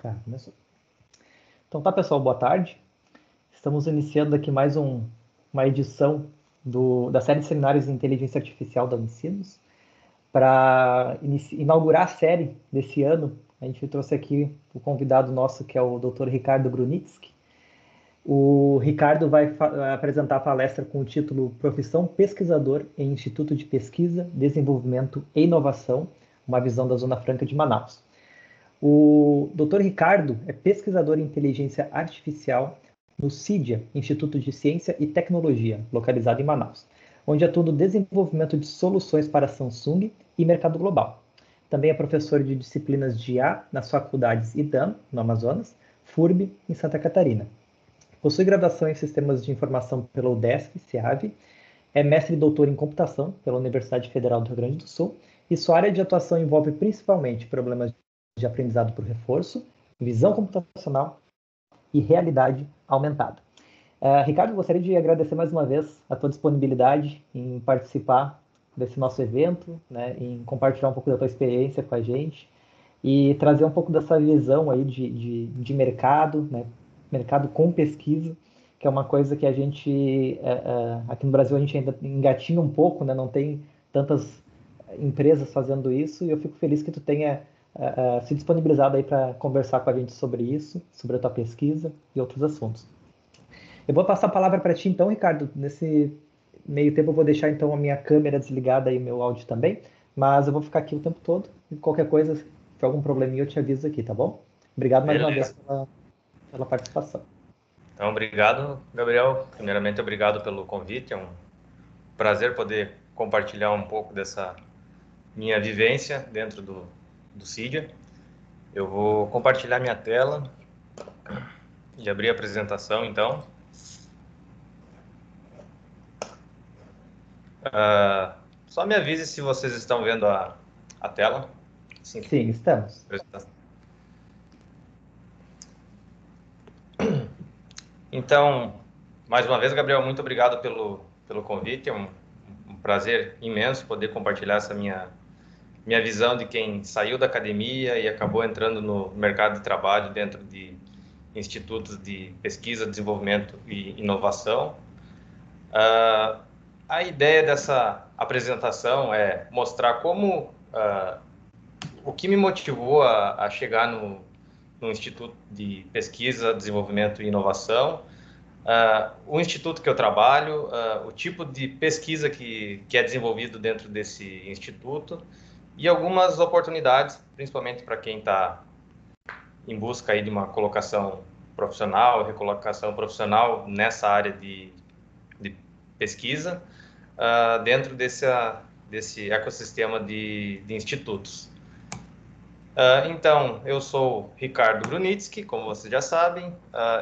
Tá, começou. Então tá, pessoal, boa tarde. Estamos iniciando aqui mais uma edição da série de seminários de inteligência artificial da Unicinos. Para inaugurar a série desse ano, a gente trouxe aqui o convidado nosso, que é o Dr. Ricardo Grunitzky. O Ricardo vai apresentar a palestra com o título Profissão Pesquisador em Instituto de Pesquisa, Desenvolvimento e Inovação, uma visão da Zona Franca de Manaus. O Dr. Ricardo é pesquisador em inteligência artificial no CIDIA, Instituto de Ciência e Tecnologia, localizado em Manaus, onde atua no desenvolvimento de soluções para Samsung e mercado global. Também é professor de disciplinas de IA nas faculdades IDAM, no Amazonas, FURB, em Santa Catarina. Possui graduação em Sistemas de Informação pela UDESC, CEAV, é mestre e doutor em Computação pela Universidade Federal do Rio Grande do Sul, e sua área de atuação envolve principalmente problemas de aprendizado por reforço, visão computacional e realidade aumentada. Ricardo, gostaria de agradecer mais uma vez a tua disponibilidade em participar desse nosso evento, né, em compartilhar um pouco da tua experiência com a gente e trazer um pouco dessa visão aí de mercado, né, mercado com pesquisa, que é uma coisa que a gente, aqui no Brasil, a gente ainda engatinha um pouco, né, não tem tantas empresas fazendo isso, e eu fico feliz que tu tenha se disponibilizado aí para conversar com a gente sobre isso, sobre a tua pesquisa e outros assuntos. Eu vou passar a palavra para ti então, Ricardo. Nesse meio tempo eu vou deixar então a minha câmera desligada e o meu áudio também, mas eu vou ficar aqui o tempo todo e qualquer coisa, se for algum probleminha eu te aviso aqui, tá bom? Obrigado mais uma vez pela participação. Então, obrigado, Gabriel. Primeiramente, obrigado pelo convite. É um prazer poder compartilhar um pouco dessa minha vivência dentro do CIDIA. Eu vou compartilhar minha tela e abrir a apresentação, então. Só me avise se vocês estão vendo a tela. Sim, estamos. Então, mais uma vez, Gabriel, muito obrigado pelo convite. É um prazer imenso poder compartilhar essa minha visão de quem saiu da academia e acabou entrando no mercado de trabalho dentro de institutos de pesquisa, desenvolvimento e inovação. A ideia dessa apresentação é mostrar como o que me motivou a chegar no Instituto de Pesquisa, Desenvolvimento e Inovação, o instituto que eu trabalho, o tipo de pesquisa que é desenvolvido dentro desse instituto e algumas oportunidades, principalmente para quem está em busca aí de uma colocação profissional, recolocação profissional nessa área de pesquisa, dentro desse ecossistema de institutos. Então, eu sou Ricardo Grunitzky, como vocês já sabem,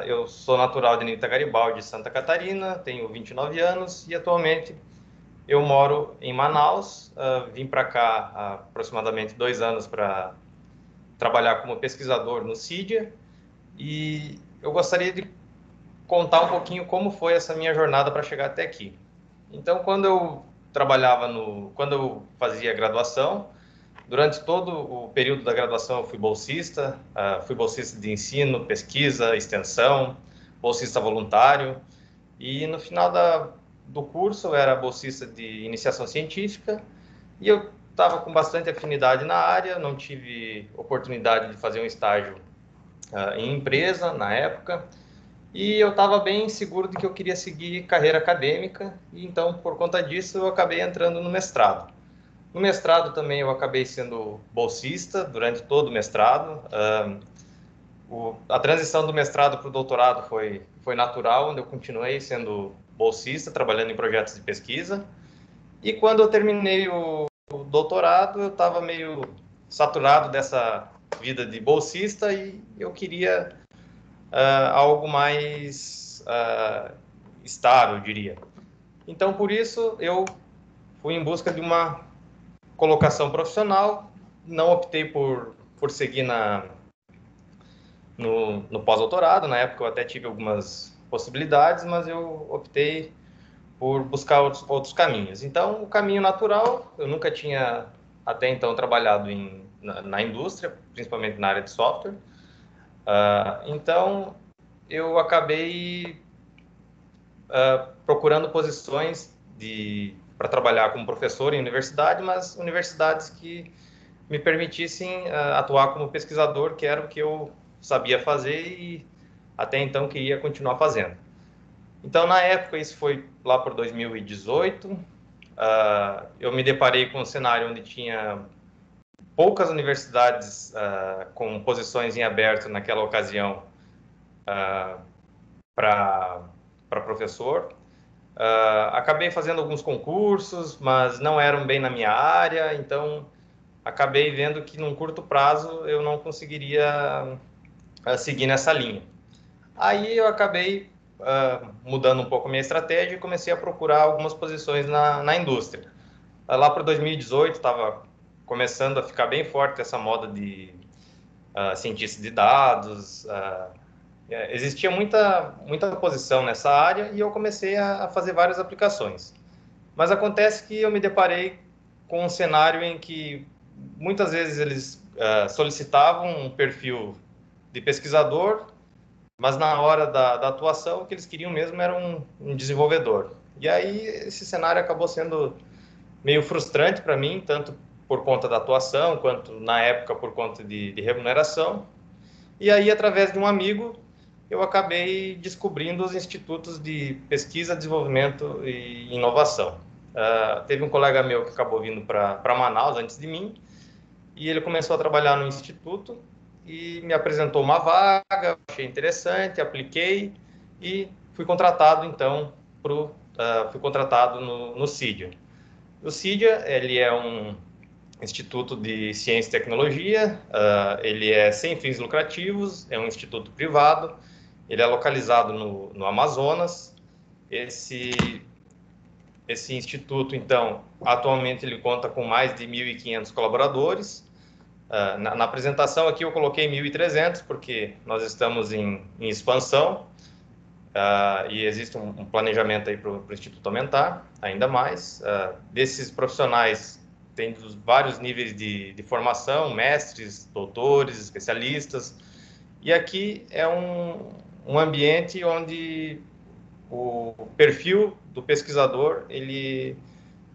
eu sou natural de Anita Garibaldi, Santa Catarina, tenho 29 anos e atualmente eu moro em Manaus, vim para cá há aproximadamente 2 anos para trabalhar como pesquisador no CIDIA e eu gostaria de contar um pouquinho como foi essa minha jornada para chegar até aqui. Então, quando eu fazia graduação, durante todo o período da graduação eu fui bolsista de ensino, pesquisa, extensão, bolsista voluntário, e no final do curso eu era bolsista de iniciação científica, e eu estava com bastante afinidade na área, não tive oportunidade de fazer um estágio em empresa na época, e eu estava bem seguro de que eu queria seguir carreira acadêmica, e então, por conta disso, eu acabei entrando no mestrado. No mestrado também eu acabei sendo bolsista durante todo o mestrado. A transição do mestrado para o doutorado foi natural, onde eu continuei sendo bolsista, trabalhando em projetos de pesquisa. E quando eu terminei o doutorado, eu estava meio saturado dessa vida de bolsista e eu queria algo mais estável, eu diria. Então, por isso, eu fui em busca de uma colocação profissional, não optei por seguir no pós-doutorado. Na época eu até tive algumas possibilidades, mas eu optei por buscar outros caminhos. Então, o caminho natural, eu nunca tinha até então trabalhado na indústria, principalmente na área de software. Então, eu acabei procurando posições para trabalhar como professor em universidade, mas universidades que me permitissem atuar como pesquisador, que era o que eu sabia fazer e até então queria continuar fazendo. Então, na época, isso foi lá por 2018, eu me deparei com um cenário onde tinha poucas universidades com posições em aberto naquela ocasião para professor. Acabei fazendo alguns concursos, mas não eram bem na minha área, então acabei vendo que num curto prazo eu não conseguiria seguir nessa linha. Aí eu acabei mudando um pouco a minha estratégia e comecei a procurar algumas posições na indústria. Lá para 2018 estava começando a ficar bem forte essa moda de cientista de dados, existia muita posição nessa área e eu comecei a fazer várias aplicações. Mas acontece que eu me deparei com um cenário em que muitas vezes eles solicitavam um perfil de pesquisador, mas na hora da atuação o que eles queriam mesmo era um desenvolvedor. E aí esse cenário acabou sendo meio frustrante para mim, tanto por conta da atuação, quanto na época por conta de remuneração. E aí, através de um amigo, eu acabei descobrindo os institutos de pesquisa, desenvolvimento e inovação. Teve um colega meu que acabou vindo para Manaus antes de mim, e ele começou a trabalhar no instituto e me apresentou uma vaga, achei interessante, apliquei e fui contratado, então, fui contratado no CIDIA. O CIDIA, ele é um Instituto de Ciência e Tecnologia, ele é sem fins lucrativos, é um instituto privado, ele é localizado no Amazonas. Esse instituto, então, atualmente ele conta com mais de 1.500 colaboradores. Na apresentação aqui eu coloquei 1.300, porque nós estamos em expansão, e existe um planejamento aí para o Instituto aumentar ainda mais. Desses profissionais, tem vários níveis de formação, mestres, doutores, especialistas, e aqui é um ambiente onde o perfil do pesquisador ele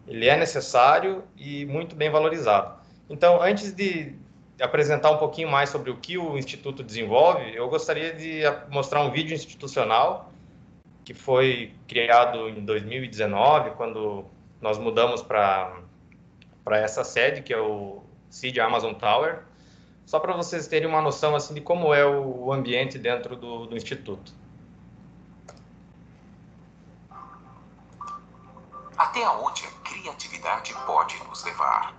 é necessário e muito bem valorizado. Então, antes de apresentar um pouquinho mais sobre o que o Instituto desenvolve, eu gostaria de mostrar um vídeo institucional que foi criado em 2019, quando nós mudamos para essa sede, que é o CID Amazon Tower, só para vocês terem uma noção assim, de como é o ambiente dentro do Instituto. Até onde a criatividade pode nos levar?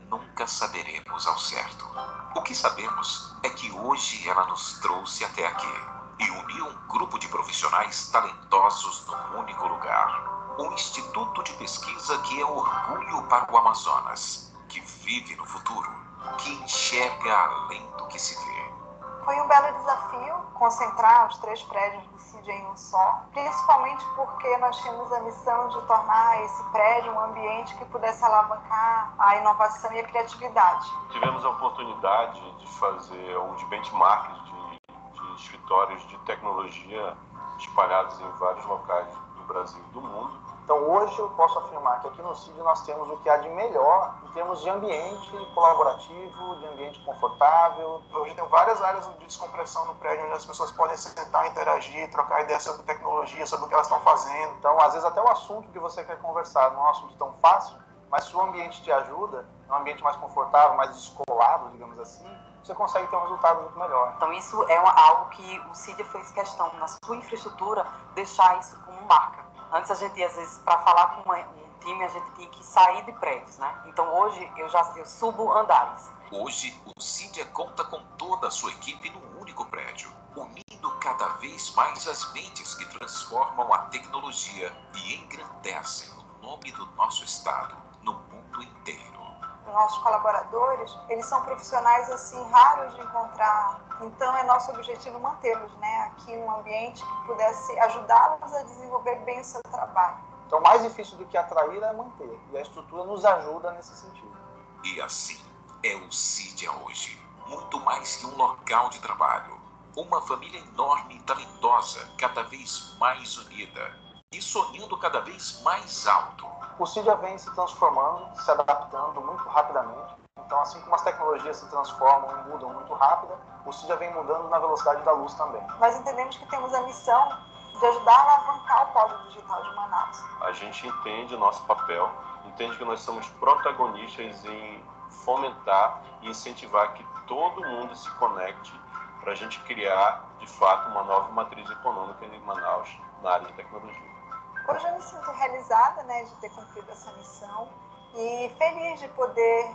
Nunca saberemos ao certo. O que sabemos é que hoje ela nos trouxe até aqui e uniu um grupo de profissionais talentosos num único lugar. Um instituto de pesquisa que é orgulho para o Amazonas, que vive no futuro, que enxerga além do que se vê. Foi um belo desafio concentrar os 3 prédios do CID em um só, principalmente porque nós tínhamos a missão de tornar esse prédio um ambiente que pudesse alavancar a inovação e a criatividade. Tivemos a oportunidade de fazer de benchmarks de escritórios de tecnologia espalhados em vários locais do Brasil e do mundo. Então hoje eu posso afirmar que aqui no CID nós temos o que há de melhor em termos de ambiente colaborativo, de ambiente confortável. Hoje tem várias áreas de descompressão no prédio onde as pessoas podem sentar, interagir, trocar ideias sobre tecnologia, sobre o que elas estão fazendo. Então às vezes até o assunto que você quer conversar não é um assunto tão fácil, mas se o ambiente te ajuda, é um ambiente mais confortável, mais descolado, digamos assim, você consegue ter um resultado muito melhor. Então isso é algo que o CID fez questão, na sua infraestrutura, deixar isso como marca. Antes a gente, às vezes, para falar com um time, a gente tinha que sair de prédios, né? Então hoje eu subo andares. Hoje o CID conta com toda a sua equipe num único prédio, unindo cada vez mais as mentes que transformam a tecnologia e engrandecem o nome do nosso estado no mundo inteiro. Nossos colaboradores, eles são profissionais assim raros de encontrar, então é nosso objetivo mantê-los, né, aqui num ambiente que pudesse ajudá-los a desenvolver bem o seu trabalho. Então mais difícil do que atrair é manter, e a estrutura nos ajuda nesse sentido. E assim é o CID hoje, muito mais que um local de trabalho, Uma família enorme e talentosa, cada vez mais unida e sonhando cada vez mais alto. O CIDIA vem se transformando, se adaptando muito rapidamente. Então, assim como as tecnologias se transformam e mudam muito rápido, o CIDIA vem mudando na velocidade da luz também. Nós entendemos que temos a missão de ajudar a alavancar o polo digital de Manaus. A gente entende o nosso papel, entende que nós somos protagonistas em fomentar e incentivar que todo mundo se conecte para a gente criar, de fato, uma nova matriz econômica em Manaus na área de tecnologia. Hoje eu me sinto realizada, né, de ter cumprido essa missão e feliz de poder,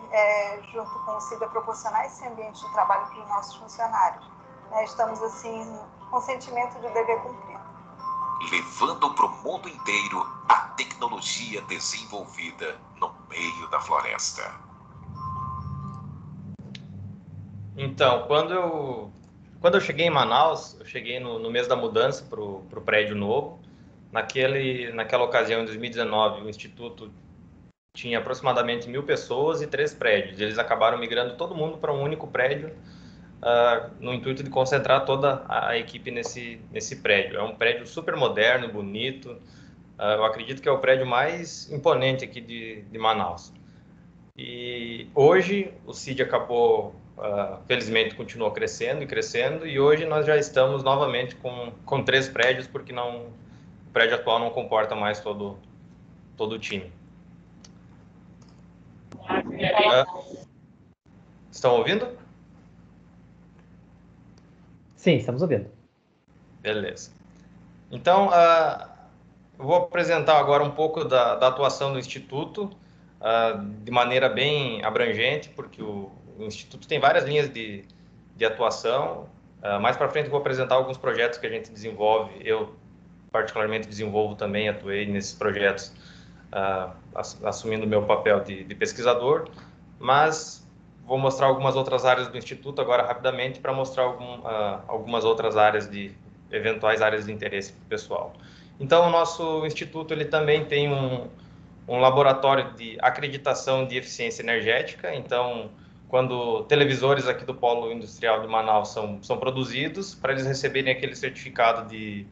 junto com o CIDIA, proporcionar esse ambiente de trabalho para os nossos funcionários. Estamos, assim, com sentimento de dever cumprido. Levando para o mundo inteiro a tecnologia desenvolvida no meio da floresta. Então, quando eu cheguei em Manaus, eu cheguei no mês da mudança para o prédio novo. Naquela ocasião, em 2019, o Instituto tinha aproximadamente 1.000 pessoas e 3 prédios. Eles acabaram migrando todo mundo para um único prédio, no intuito de concentrar toda a equipe nesse prédio. É um prédio super moderno, bonito. Eu acredito que é o prédio mais imponente aqui de Manaus. E hoje o CIDIA acabou, felizmente, continuou crescendo e crescendo, e hoje nós já estamos novamente com 3 prédios, porque o prédio atual não comporta mais todo o time. Estão ouvindo? Sim, estamos ouvindo. Beleza. Então, eu vou apresentar agora um pouco da atuação do Instituto, de maneira bem abrangente, porque o Instituto tem várias linhas de atuação. Mais para frente eu vou apresentar alguns projetos que a gente desenvolve. Eu, particularmente, desenvolvo também, atuei nesses projetos, assumindo o meu papel de pesquisador, mas vou mostrar algumas outras áreas do Instituto agora rapidamente para mostrar algumas outras áreas eventuais áreas de interesse para o pessoal. Então, o nosso Instituto ele também tem um laboratório de acreditação de eficiência energética. Então, quando televisores aqui do Polo Industrial de Manaus são produzidos, para eles receberem aquele certificado de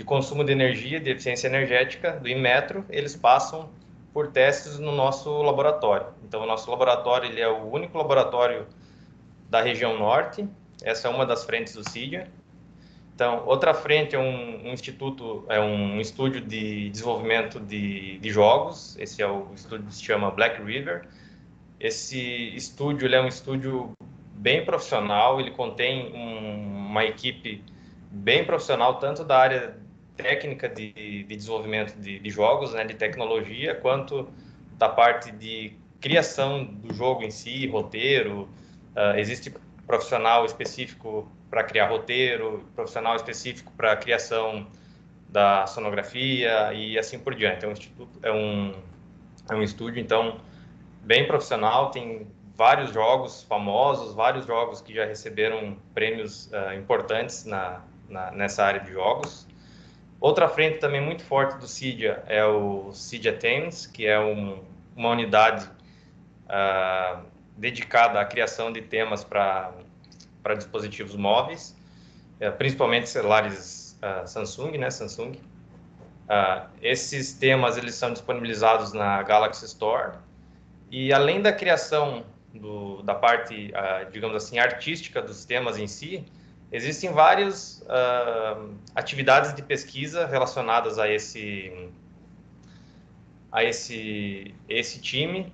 consumo de energia, de eficiência energética, do Inmetro, eles passam por testes no nosso laboratório. Então, o nosso laboratório ele é o único laboratório da região norte. Essa é uma das frentes do CIDIA. Então, outra frente é um estúdio de desenvolvimento de jogos. Esse é o estúdio que se chama Black River. Esse estúdio ele é um estúdio bem profissional, ele contém uma equipe bem profissional, tanto da área técnica de desenvolvimento de jogos, né, de tecnologia, quanto da parte de criação do jogo em si, roteiro. Existe profissional específico para criar roteiro, profissional específico para a criação da sonografia e assim por diante. É um estúdio, então, bem profissional, tem vários jogos famosos, vários jogos que já receberam prêmios importantes nessa área de jogos. Outra frente também muito forte do CIDIA é o CIDIA Themes, que é uma unidade dedicada à criação de temas para dispositivos móveis, principalmente celulares Samsung, né? Samsung. Esses temas eles são disponibilizados na Galaxy Store, e além da criação da parte, digamos assim, artística dos temas em si, existem várias atividades de pesquisa relacionadas a esse time,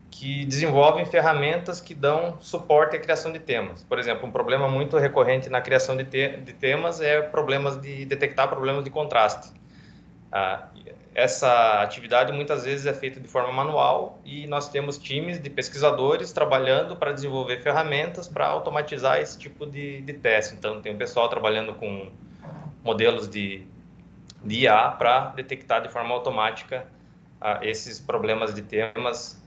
que desenvolvem ferramentas que dão suporte à criação de temas. Por exemplo, um problema muito recorrente na criação de temas é detectar problemas de contraste. Essa atividade muitas vezes é feita de forma manual, e nós temos times de pesquisadores trabalhando para desenvolver ferramentas para automatizar esse tipo de teste. Então, tem um pessoal trabalhando com modelos de IA para detectar de forma automática esses problemas de temas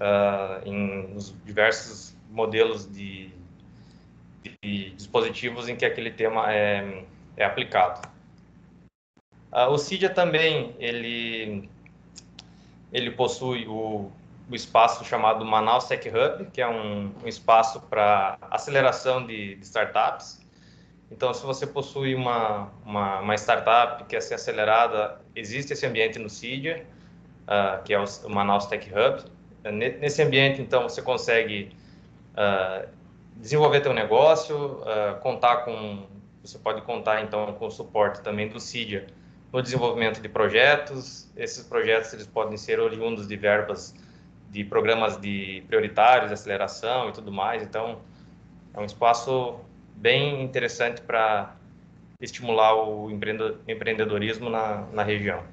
nos diversos modelos de dispositivos em que aquele tema é aplicado. O CIDIA também ele possui o espaço chamado Manaus Tech Hub, que é um espaço para aceleração de startups. Então, se você possui uma startup que quer ser acelerada, existe esse ambiente no Cydia, que é o Manaus Tech Hub. Nesse ambiente, então, você consegue desenvolver teu negócio, você pode contar, então, com o suporte também do Cydia no desenvolvimento de projetos. Esses projetos eles podem ser oriundos de verbas de programas de prioritários, de aceleração e tudo mais. Então, é um espaço bem interessante para estimular o empreendedorismo na região.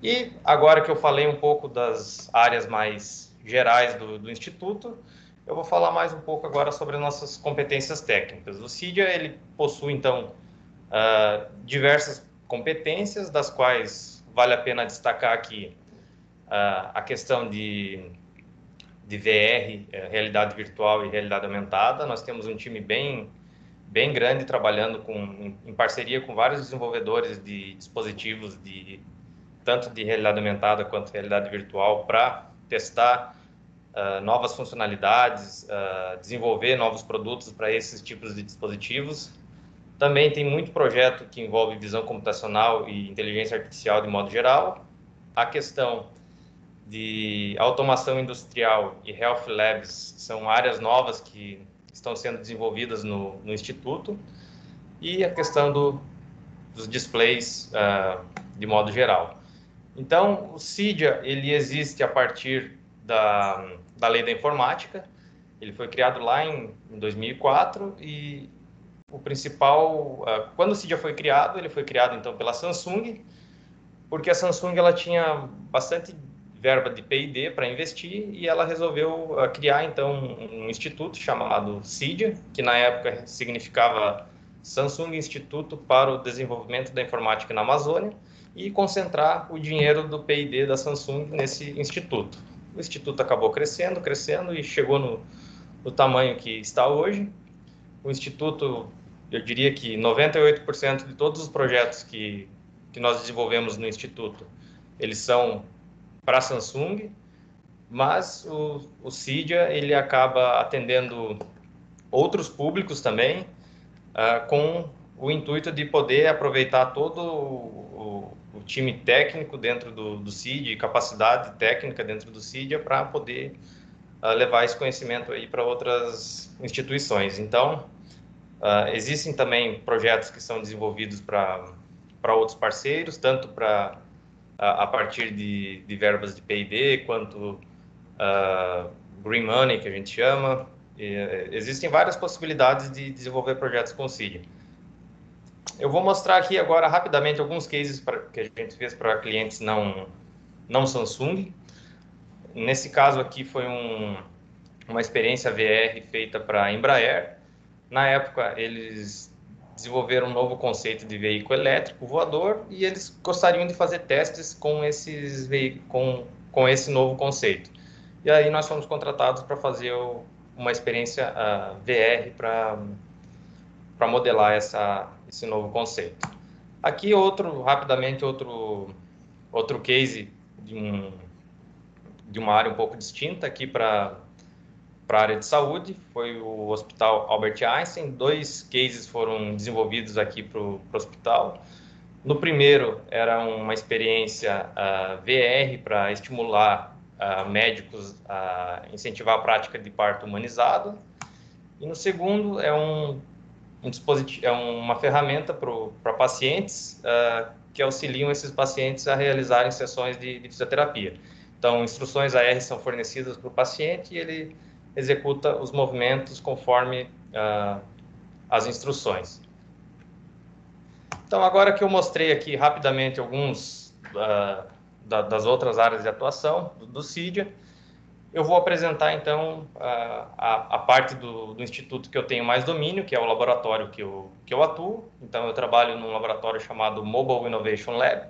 E agora que eu falei um pouco das áreas mais gerais do Instituto, eu vou falar mais um pouco agora sobre nossas competências técnicas. O Cydia, ele possui, então, diversas competências, das quais vale a pena destacar aqui a questão de VR, realidade virtual e realidade aumentada. Nós temos um time bem grande trabalhando em parceria com vários desenvolvedores de dispositivos tanto de realidade aumentada quanto realidade virtual para testar novas funcionalidades, desenvolver novos produtos para esses tipos de dispositivos. Também tem muito projeto que envolve visão computacional e inteligência artificial de modo geral. A questão de automação industrial e health labs são áreas novas que estão sendo desenvolvidas no Instituto. E a questão dos displays de modo geral. Então, o Cydia, ele existe a partir da Lei da Informática. Ele foi criado lá em 2004 e o principal... quando o Cydia foi criado, ele foi criado, então, pela Samsung, porque a Samsung ela tinha bastante verba de P&D para investir e ela resolveu criar, então, um instituto chamado Cydia, que na época significava Samsung Instituto para o Desenvolvimento da Informática na Amazônia, e concentrar o dinheiro do P&D da Samsung nesse instituto. O instituto acabou crescendo e chegou no tamanho que está hoje. O instituto, eu diria que 98% de todos os projetos que nós desenvolvemos no instituto, eles são para a Samsung, mas o Cydia, ele acaba atendendo outros públicos também, com o intuito de poder aproveitar todo o time técnico dentro do Cydia e capacidade técnica dentro do Cydia para poder levar esse conhecimento aí para outras instituições. Então, existem também projetos que são desenvolvidos para outros parceiros, tanto a partir de verbas de P&D, quanto Green Money, que a gente chama. Existem várias possibilidades de desenvolver projetos com o Cydia. Eu vou mostrar aqui agora rapidamente alguns cases que a gente fez para clientes não Samsung. Nesse caso aqui foi uma experiência VR feita para a Embraer. Na época, eles desenvolveram um novo conceito de veículo elétrico voador e eles gostariam de fazer testes com com esse novo conceito. E aí nós fomos contratados para fazer uma experiência VR para modelar esse novo conceito. Aqui rapidamente outro case de uma área um pouco distinta aqui para a área de saúde, foi o Hospital Albert Einstein. 2 cases foram desenvolvidos aqui para o hospital. No primeiro, era uma experiência VR para estimular médicos a incentivar a prática de parto humanizado. E no segundo, é uma ferramenta para pacientes que auxiliam esses pacientes a realizarem sessões de fisioterapia. Então, instruções AR são fornecidas para o paciente e ele executa os movimentos conforme as instruções. Então, agora que eu mostrei aqui rapidamente alguns das outras áreas de atuação do Cydia, eu vou apresentar, então, a parte do instituto que eu tenho mais domínio, que é o laboratório que eu atuo. Então, eu trabalho num laboratório chamado Mobile Innovation Lab.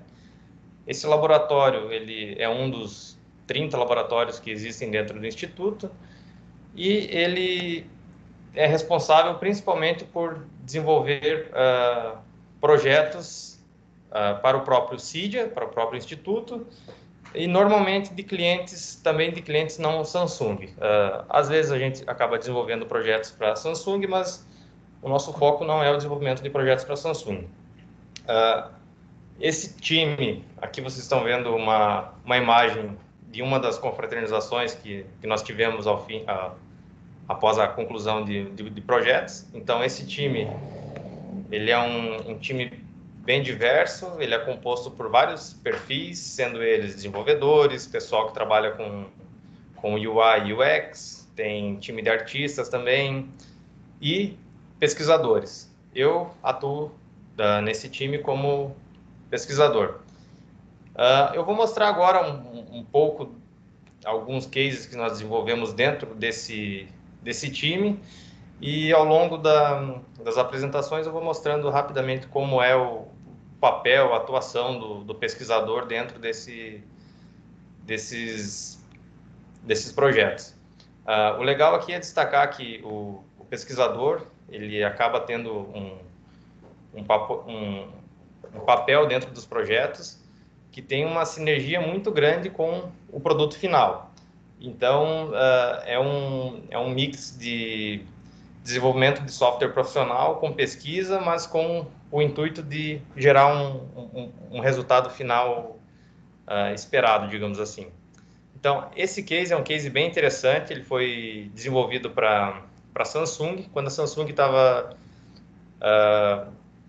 Esse laboratório ele é um dos 30 laboratórios que existem dentro do instituto, e ele é responsável principalmente por desenvolver projetos para o próprio Cydia, para o próprio instituto, e normalmente também de clientes não Samsung. Às vezes a gente acaba desenvolvendo projetos para Samsung, mas o nosso foco não é o desenvolvimento de projetos para a Samsung. Esse time, aqui vocês estão vendo uma imagem de uma das confraternizações que nós tivemos após a conclusão de projetos. Então, esse time, ele é um time bem diverso, ele é composto por vários perfis, sendo eles desenvolvedores, pessoal que trabalha com UI e UX, tem time de artistas também, e pesquisadores. Eu atuo nesse time como pesquisador. Eu vou mostrar agora um pouco alguns cases que nós desenvolvemos dentro desse time, e ao longo das apresentações eu vou mostrando rapidamente como é o papel, a atuação do pesquisador dentro desses projetos. O legal aqui é destacar que o pesquisador, ele acaba tendo um papel dentro dos projetos que tem uma sinergia muito grande com o produto final. Então, é um mix de desenvolvimento de software profissional com pesquisa, mas com o intuito de gerar um resultado final esperado, digamos assim. Então, esse case é um case bem interessante, ele foi desenvolvido para a Samsung, quando a Samsung estava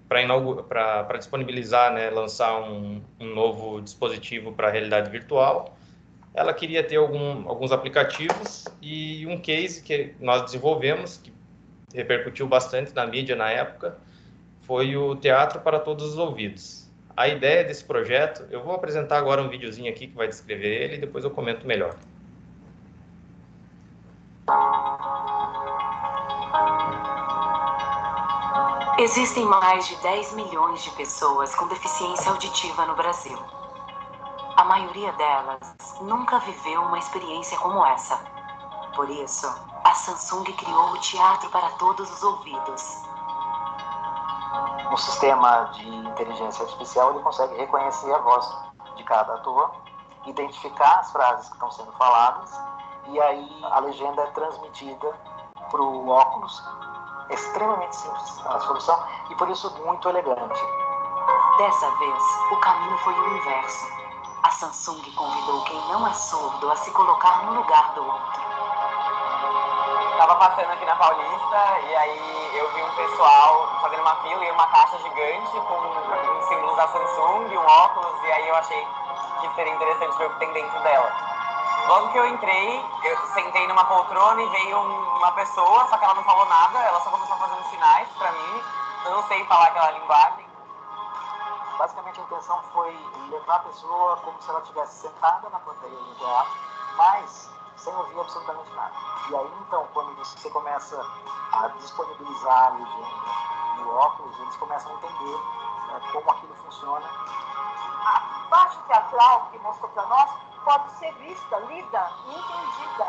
para disponibilizar, né, lançar um novo dispositivo para realidade virtual. Ela queria ter alguns aplicativos, e um case que nós desenvolvemos, que repercutiu bastante na mídia na época, foi o Teatro para Todos os Ouvidos. A ideia desse projeto, eu vou apresentar agora um videozinho aqui que vai descrever ele, e depois eu comento melhor. Existem mais de 10 milhões de pessoas com deficiência auditiva no Brasil. A maioria delas nunca viveu uma experiência como essa. Por isso, a Samsung criou o Teatro para Todos os Ouvidos. Um sistema de inteligência artificial, ele consegue reconhecer a voz de cada ator, identificar as frases que estão sendo faladas, e aí a legenda é transmitida para o óculos. É extremamente simples a solução e por isso muito elegante. Dessa vez, o caminho foi o inverso. A Samsung convidou quem não é surdo a se colocar no lugar do outro. Estava passando aqui na Paulista e aí eu vi um pessoal fazendo uma fila e uma caixa gigante com símbolos da Samsung, um óculos, e aí eu achei que seria interessante ver o que tem dentro dela. Logo que eu entrei, eu sentei numa poltrona e veio uma pessoa, só que ela não falou nada, ela só começou fazendo sinais pra mim. Eu não sei falar aquela linguagem. Basicamente a intenção foi levar a pessoa como se ela estivesse sentada na plateia do teatro, mas sem ouvir absolutamente nada. E aí então, quando você começa a disponibilizar a legenda no óculos, eles começam a entender como aquilo funciona. A parte teatral que mostrou para nós pode ser vista, lida e entendida.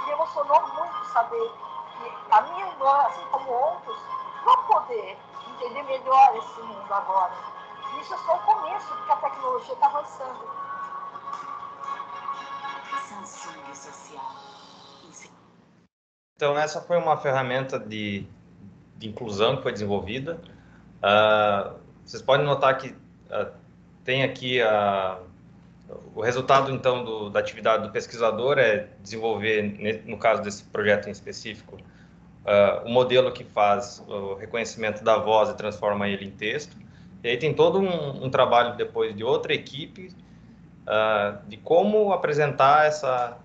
Me emocionou muito saber que a minha irmã, assim como outros, vão poder entender melhor esse mundo agora. Isso é só o começo, porque a tecnologia está avançando. Samsung Social. Então, essa foi uma ferramenta de inclusão que foi desenvolvida. Vocês podem notar que tem aqui o resultado, então, da atividade do pesquisador é desenvolver, no caso desse projeto em específico, o modelo que faz o reconhecimento da voz e transforma ele em texto. E aí tem todo um trabalho depois de outra equipe de como apresentar essa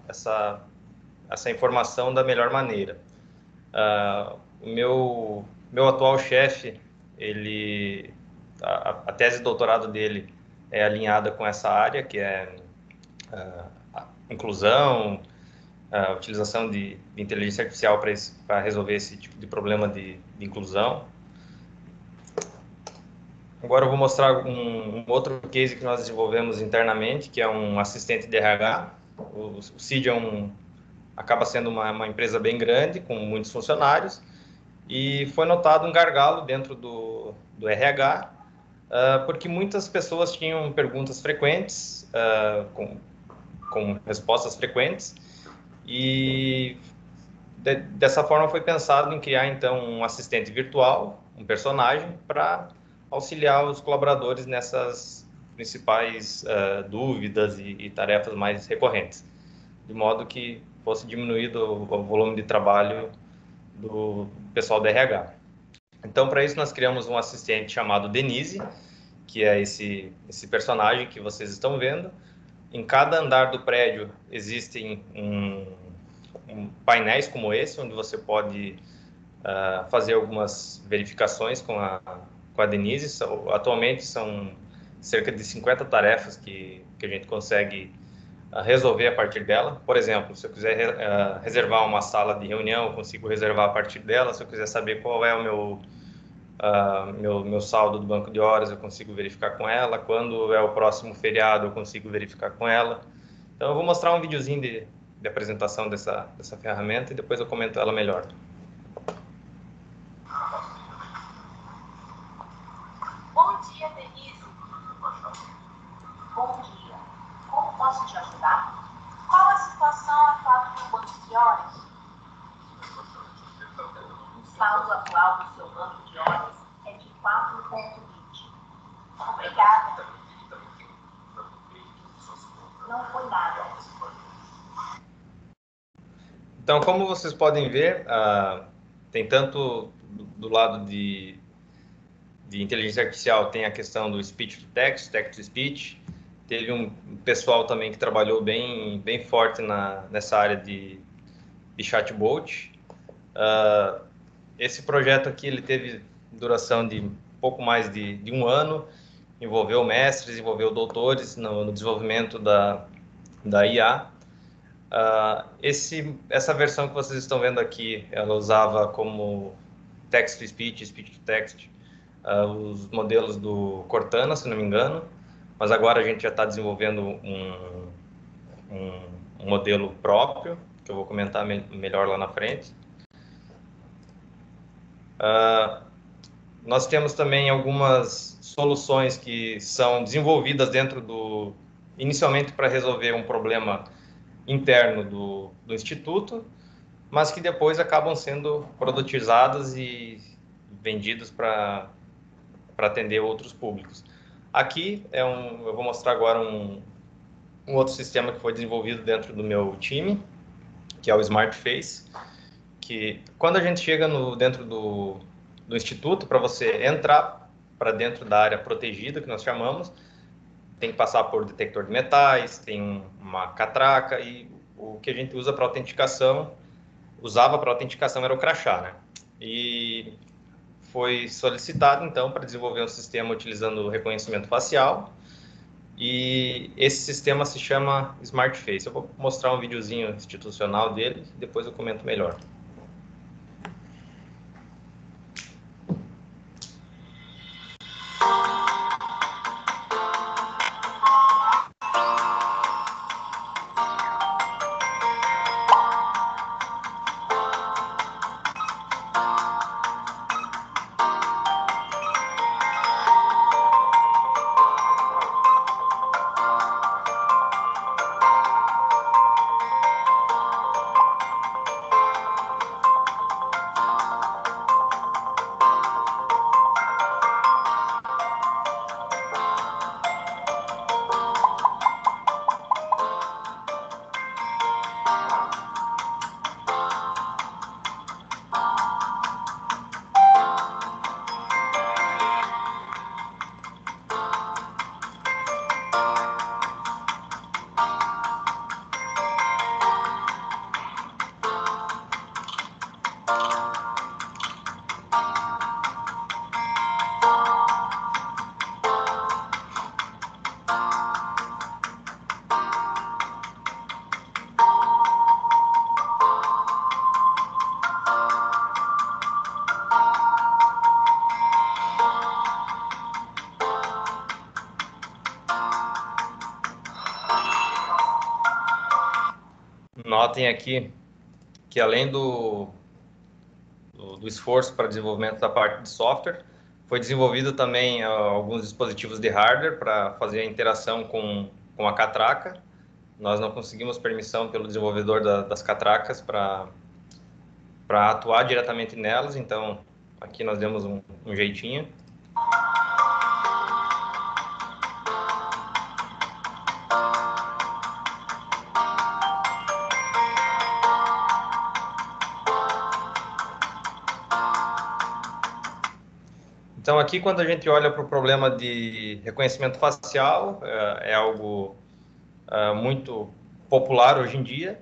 informação da melhor maneira. O meu atual chefe, a tese de doutorado dele é alinhada com essa área, que é a inclusão, a utilização de inteligência artificial para resolver esse tipo de problema de inclusão. Agora eu vou mostrar um outro case que nós desenvolvemos internamente, que é um assistente de RH. O CID acaba sendo uma empresa bem grande, com muitos funcionários, e foi notado um gargalo dentro do RH, porque muitas pessoas tinham perguntas frequentes, com respostas frequentes, e dessa forma foi pensado em criar, então, um assistente virtual, um personagem, para auxiliar os colaboradores nessas principais dúvidas e tarefas mais recorrentes, de modo que fosse diminuído o volume de trabalho do pessoal do RH. Então, para isso, nós criamos um assistente chamado Denise, que é esse personagem que vocês estão vendo. Em cada andar do prédio existem painéis como esse, onde você pode fazer algumas verificações com a Denise. Atualmente são cerca de 50 tarefas que a gente consegue resolver a partir dela. Por exemplo, se eu quiser reservar uma sala de reunião, eu consigo reservar a partir dela. Se eu quiser saber qual é o meu saldo do banco de horas, eu consigo verificar com ela. Quando é o próximo feriado, eu consigo verificar com ela. Então, eu vou mostrar um videozinho de apresentação dessa ferramenta e depois eu comento ela melhor. Bom dia, Denise. Bom dia. Como posso te ajudar? Qual a situação atual do banco de horas? O saldo atual do seu banco de horas é de 4,20. Obrigada. Não foi nada. Então, como vocês podem ver, tem tanto do lado de inteligência artificial, tem a questão do speech to text, text to speech. Teve um pessoal também que trabalhou bem forte nessa área de chatbot. Esse projeto aqui ele teve duração de pouco mais de um ano, envolveu mestres, envolveu doutores no desenvolvimento da IA. Essa versão que vocês estão vendo aqui, ela usava como text to speech, speech to text, os modelos do Cortana, se não me engano, mas agora a gente já está desenvolvendo um modelo próprio, que eu vou comentar melhor lá na frente. Nós temos também algumas soluções que são desenvolvidas inicialmente para resolver um problema interno do Instituto, mas que depois acabam sendo produtizadas e vendidas para atender outros públicos. Aqui eu vou mostrar agora um outro sistema que foi desenvolvido dentro do meu time, que é o Smart Face, que quando a gente chega dentro do Instituto, para você entrar para dentro da área protegida, que nós chamamos, tem que passar por detector de metais, tem uma catraca, e o que a gente usa para usava para autenticação era o crachá, né? E foi solicitado, então, para desenvolver um sistema utilizando o reconhecimento facial, e esse sistema se chama Smart Face. Eu vou mostrar um videozinho institucional dele, e depois eu comento melhor. Notem aqui que além do esforço para desenvolvimento da parte de software, foi desenvolvido também alguns dispositivos de hardware para fazer a interação com a catraca. Nós não conseguimos permissão pelo desenvolvedor das catracas para para atuar diretamente nelas. Então, aqui nós demos um jeitinho. Então, aqui, quando a gente olha para o problema de reconhecimento facial, é algo muito popular hoje em dia,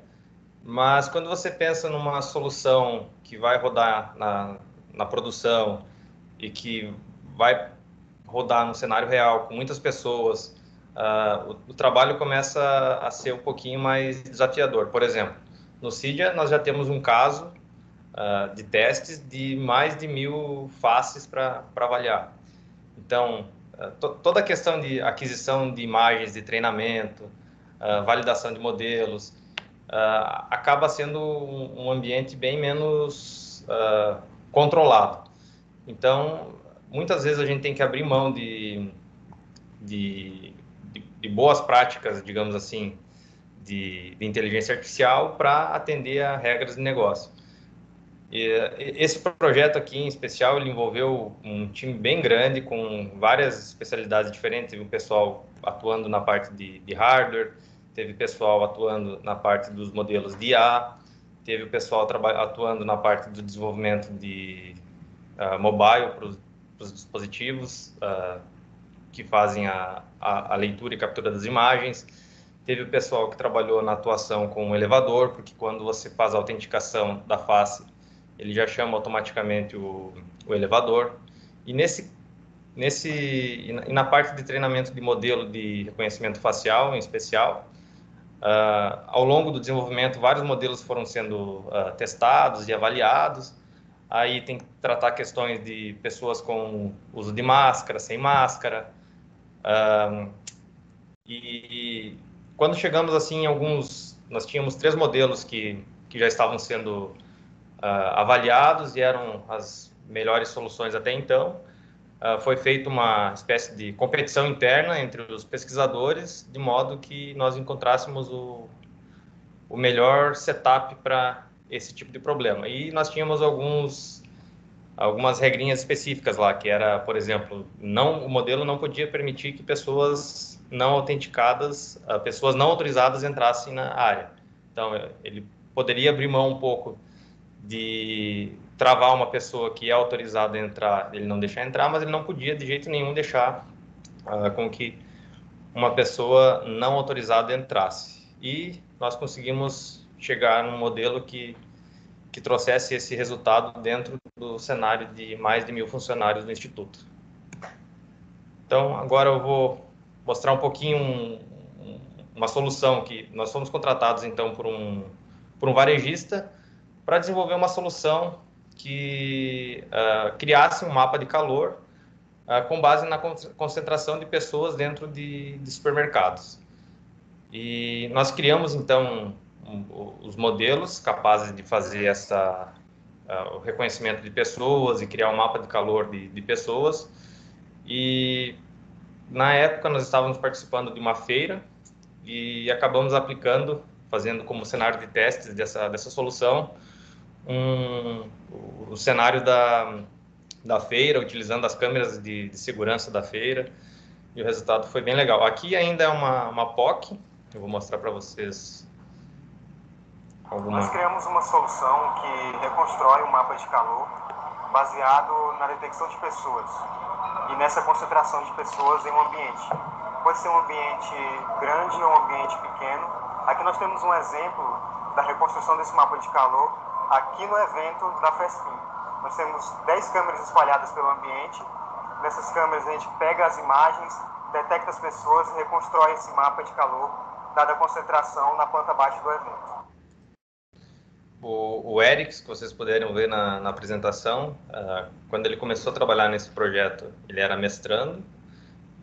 mas quando você pensa numa solução que vai rodar na produção e que vai rodar no cenário real com muitas pessoas, o trabalho começa a ser um pouquinho mais desafiador. Por exemplo, no Cydia nós já temos um caso de testes de mais de 1.000 faces para avaliar. Então, toda a questão de aquisição de imagens, de treinamento, validação de modelos, acaba sendo um ambiente bem menos controlado. Então, muitas vezes a gente tem que abrir mão de boas práticas, digamos assim, de inteligência artificial para atender a regras de negócio. E esse projeto aqui, em especial, ele envolveu um time bem grande, com várias especialidades diferentes. Teve um pessoal atuando na parte de hardware, teve pessoal atuando na parte dos modelos de IA, teve o pessoal atuando na parte do desenvolvimento de mobile para os dispositivos que fazem a leitura e captura das imagens. Teve o pessoal que trabalhou na atuação com o elevador, porque quando você faz a autenticação da face, ele já chama automaticamente o elevador. E na parte de treinamento de modelo de reconhecimento facial, em especial, ao longo do desenvolvimento, vários modelos foram sendo testados e avaliados. Aí tem que tratar questões de pessoas com uso de máscara, sem máscara. E quando chegamos assim, nós tínhamos 3 modelos que já estavam sendo avaliados e eram as melhores soluções até então. Foi feita uma espécie de competição interna entre os pesquisadores, de modo que nós encontrássemos o melhor setup para esse tipo de problema. E nós tínhamos algumas regrinhas específicas lá, que era, por exemplo, o modelo não podia permitir que pessoas não autenticadas, pessoas não autorizadas entrassem na área. Então, ele poderia abrir mão um pouco de travar uma pessoa que é autorizada a entrar, ele não deixar entrar, mas ele não podia de jeito nenhum deixar com que uma pessoa não autorizada entrasse. E nós conseguimos chegar num modelo que trouxesse esse resultado dentro do cenário de mais de 1.000 funcionários do Instituto. Então, agora eu vou mostrar um pouquinho uma solução que nós fomos contratados, então, por um varejista para desenvolver uma solução que criasse um mapa de calor com base na concentração de pessoas dentro de supermercados. E nós criamos, então, os modelos capazes de fazer o reconhecimento de pessoas e criar um mapa de calor de pessoas. E, na época, nós estávamos participando de uma feira e acabamos aplicando, fazendo como cenário de testes dessa solução, o cenário da feira, utilizando as câmeras de segurança da feira, e o resultado foi bem legal. Aqui ainda é uma POC, eu vou mostrar para vocês Nós criamos uma solução que reconstrói um mapa de calor baseado na detecção de pessoas e nessa concentração de pessoas em um ambiente. Pode ser um ambiente grande ou um ambiente pequeno. Aqui nós temos um exemplo da reconstrução desse mapa de calor aqui no evento da FESFIM. Nós temos 10 câmeras espalhadas pelo ambiente. Nessas câmeras a gente pega as imagens, detecta as pessoas e reconstrói esse mapa de calor, dada a concentração na planta baixa do evento. O Eric, que vocês puderam ver na apresentação, quando ele começou a trabalhar nesse projeto, ele era mestrando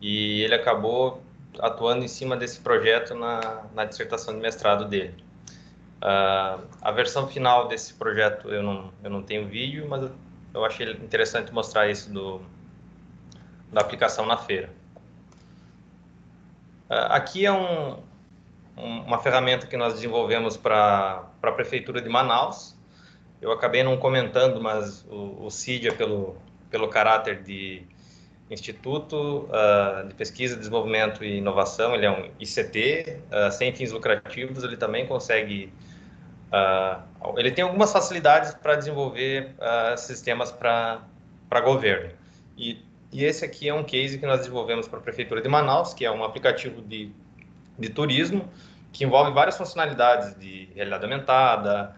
e ele acabou atuando em cima desse projeto na dissertação de mestrado dele. A versão final desse projeto eu não tenho vídeo, mas eu achei interessante mostrar isso da aplicação na feira. Aqui é uma ferramenta que nós desenvolvemos para a Prefeitura de Manaus. eu acabei não comentando, mas o CIDIA, pelo caráter de Instituto de Pesquisa, Desenvolvimento e Inovação, ele é um ICT, sem fins lucrativos, ele também consegue... ele tem algumas facilidades para desenvolver sistemas para governo. E esse aqui é um case que nós desenvolvemos para a Prefeitura de Manaus, que é um aplicativo de turismo, que envolve várias funcionalidades de realidade aumentada,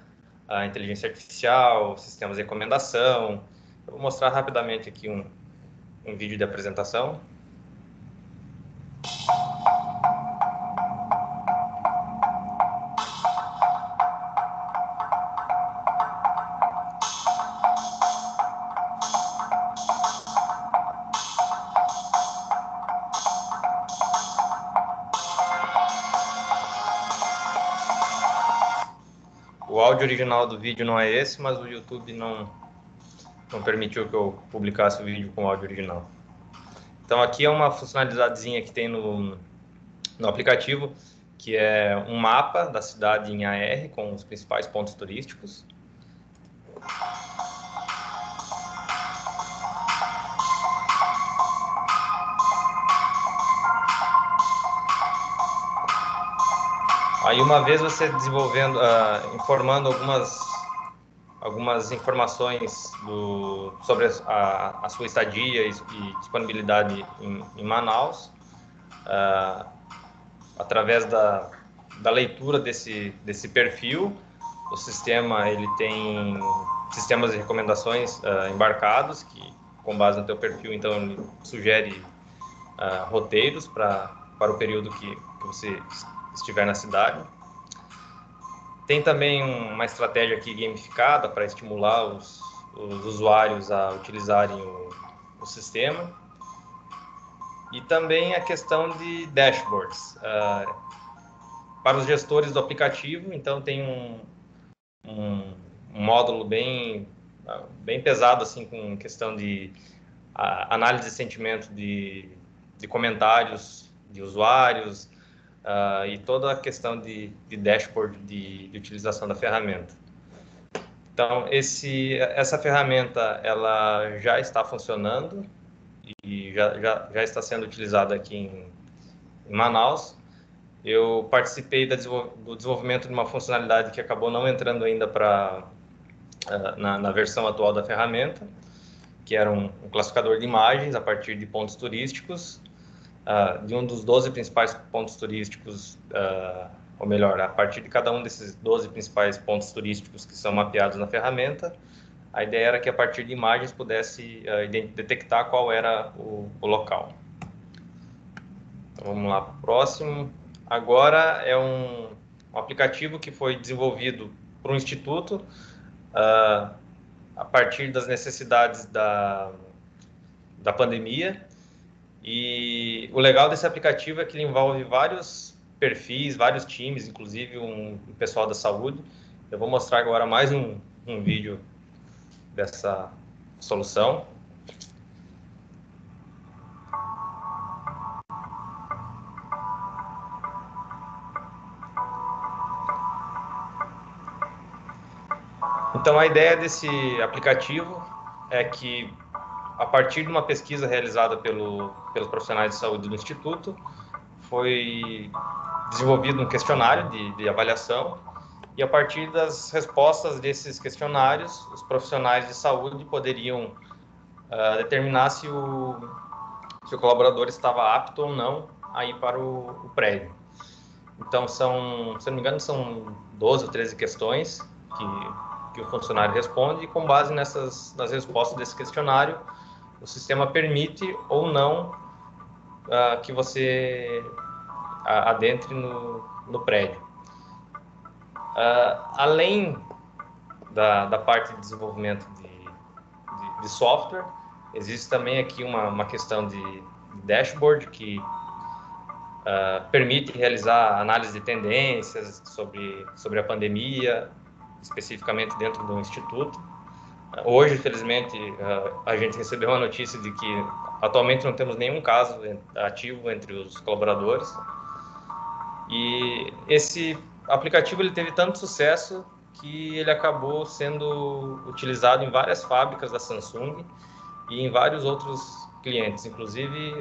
a inteligência artificial, sistemas de recomendação. Eu vou mostrar rapidamente aqui um vídeo de apresentação. O áudio original do vídeo não é esse, mas o YouTube não permitiu que eu publicasse o vídeo com o áudio original. Então aqui é uma funcionalidadezinha que tem no aplicativo, que é um mapa da cidade em AR com os principais pontos turísticos. Aí uma vez você desenvolvendo, informando algumas informações sobre a sua estadia e disponibilidade em Manaus, através da leitura desse perfil, o sistema ele tem sistemas de recomendações embarcados, que com base no teu perfil, então, ele sugere roteiros para o período que você estiver na cidade. Tem também uma estratégia aqui gamificada para estimular os usuários a utilizarem o sistema. E também a questão de dashboards. Para os gestores do aplicativo, então tem um módulo bem pesado, assim, com questão de análise de sentimento de comentários de usuários, e toda a questão de dashboard de utilização da ferramenta. Então, essa ferramenta ela já está funcionando e já está sendo utilizada aqui em Manaus. Eu participei do desenvolvimento de uma funcionalidade que acabou não entrando ainda na versão atual da ferramenta, que era um classificador de imagens a partir de pontos turísticos, de um dos 12 principais pontos turísticos, ou melhor, a partir de cada um desses 12 principais pontos turísticos que são mapeados na ferramenta, a ideia era que a partir de imagens pudesse detectar qual era o local. Então, vamos lá para o próximo. Agora é um aplicativo que foi desenvolvido por um instituto, a partir das necessidades da pandemia. E o legal desse aplicativo é que ele envolve vários perfis, vários times, inclusive um pessoal da saúde. Eu vou mostrar agora mais um vídeo dessa solução. Então, a ideia desse aplicativo é que, a partir de uma pesquisa realizada pelos profissionais de saúde do Instituto, foi desenvolvido um questionário de avaliação, e a partir das respostas desses questionários, os profissionais de saúde poderiam determinar se o colaborador estava apto ou não a ir para o prédio. Então, se eu não me engano, são 12 ou 13 questões que o funcionário responde, e com base nas respostas desse questionário, o sistema permite ou não que você adentre no prédio. Além da parte de desenvolvimento de software, existe também aqui uma questão de dashboard que permite realizar análise de tendências sobre a pandemia, especificamente dentro do Instituto. Hoje, infelizmente, a gente recebeu uma notícia de que atualmente não temos nenhum caso ativo entre os colaboradores. E esse aplicativo ele teve tanto sucesso que ele acabou sendo utilizado em várias fábricas da Samsung e em vários outros clientes, inclusive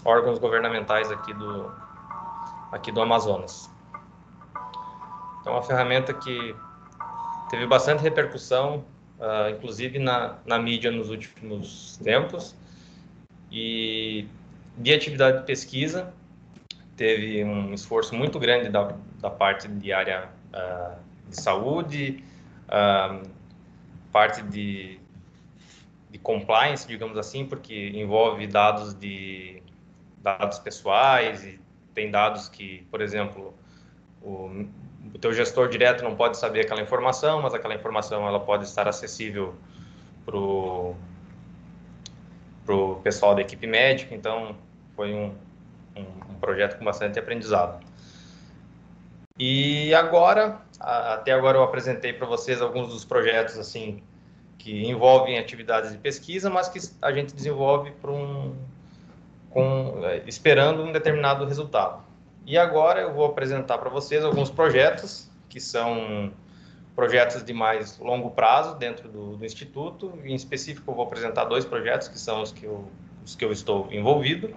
órgãos governamentais aqui do Amazonas. Então, é uma ferramenta que teve bastante repercussão, inclusive na mídia nos últimos tempos, e de atividade de pesquisa, teve um esforço muito grande da parte de área de saúde, parte de compliance, digamos assim, porque envolve dados pessoais, e tem dados que, por exemplo, o teu gestor direto não pode saber aquela informação, mas aquela informação ela pode estar acessível para o pessoal da equipe médica. Então, foi um projeto com bastante aprendizado. E até agora eu apresentei para vocês alguns dos projetos assim que envolvem atividades de pesquisa, mas que a gente desenvolve esperando um determinado resultado. E agora eu vou apresentar para vocês alguns projetos que são projetos de mais longo prazo dentro do Instituto. Em específico, eu vou apresentar 2 projetos que são os que eu estou envolvido,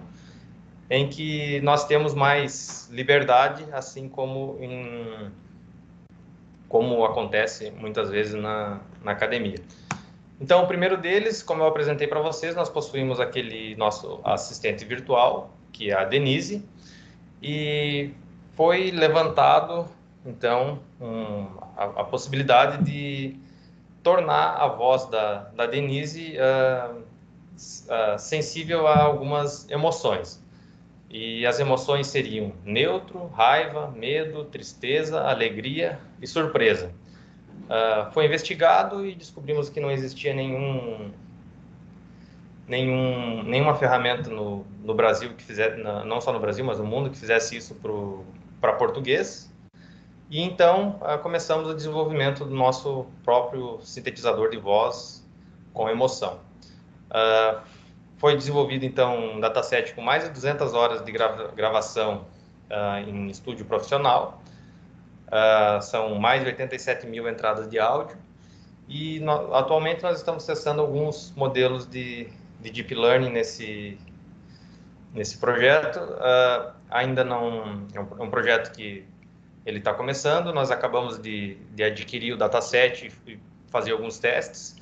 em que nós temos mais liberdade, assim como acontece muitas vezes na academia. Então, o primeiro deles, como eu apresentei para vocês, nós possuímos aquele nosso assistente virtual, que é a Denise, e foi levantado, então, a possibilidade de tornar a voz da Denise sensível a algumas emoções. E as emoções seriam neutro, raiva, medo, tristeza, alegria e surpresa. Foi investigado e descobrimos que não existia nenhuma ferramenta no Brasil que fizesse, não só no Brasil, mas no mundo, que fizesse isso para português. E então começamos o desenvolvimento do nosso próprio sintetizador de voz com emoção. Foi desenvolvido então um dataset com mais de 200 horas de gravação em estúdio profissional. São mais de 87 mil entradas de áudio. E atualmente nós estamos testando alguns modelos de Deep Learning nesse projeto. Ainda não é um projeto que ele está começando. Nós acabamos de adquirir o dataset e fazer alguns testes.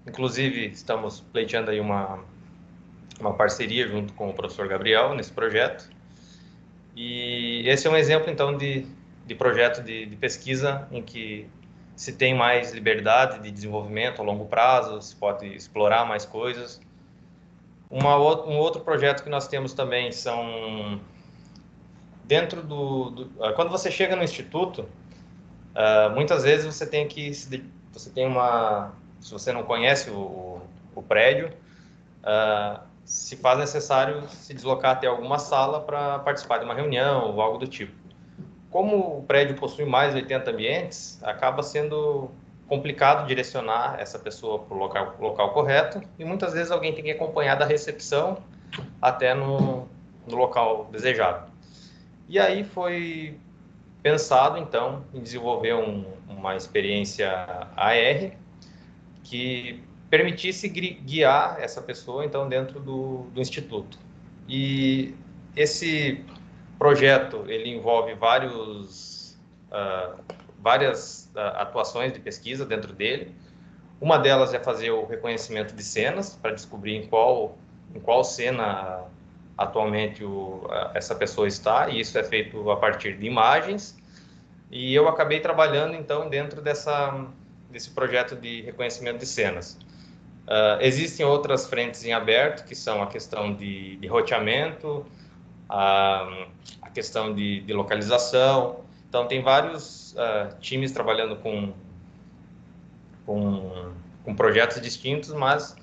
Inclusive, estamos pleiteando aí uma parceria junto com o professor Gabriel nesse projeto. E esse é um exemplo, então, de projeto de pesquisa em que se tem mais liberdade de desenvolvimento a longo prazo, se pode explorar mais coisas. Um outro projeto que nós temos também são... Dentro quando você chega no instituto, muitas vezes você tem que... Se você não conhece o prédio, se faz necessário se deslocar até alguma sala para participar de uma reunião ou algo do tipo. Como o prédio possui mais de 80 ambientes, acaba sendo complicado direcionar essa pessoa para o local correto, e muitas vezes alguém tem que acompanhar da recepção até no local desejado. E aí foi pensado, então, em desenvolver uma experiência AR que permitisse guiar essa pessoa, então, dentro do instituto. E esse projeto, ele envolve várias atuações de pesquisa dentro dele. Uma delas é fazer o reconhecimento de cenas, para descobrir em qual cena atualmente essa pessoa está, e isso é feito a partir de imagens. E eu acabei trabalhando, então, dentro desse projeto de reconhecimento de cenas. Existem outras frentes em aberto, que são a questão de roteamento, a questão de localização. Então, tem vários times trabalhando com projetos distintos, mas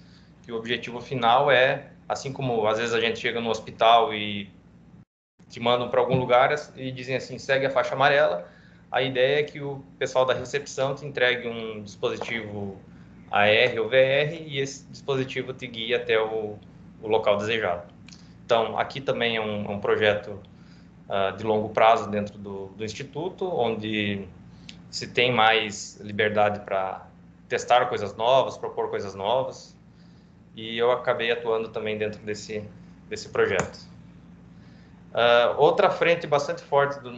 que o objetivo final é, assim como às vezes a gente chega no hospital e te mandam para algum lugar e dizem assim, segue a faixa amarela, a ideia é que o pessoal da recepção te entregue um dispositivo AR ou VR e esse dispositivo te guia até o local desejado. Então, aqui também é um projeto de longo prazo dentro do Instituto, onde se tem mais liberdade para testar coisas novas, propor coisas novas, e eu acabei atuando também dentro desse projeto. Outra frente bastante forte do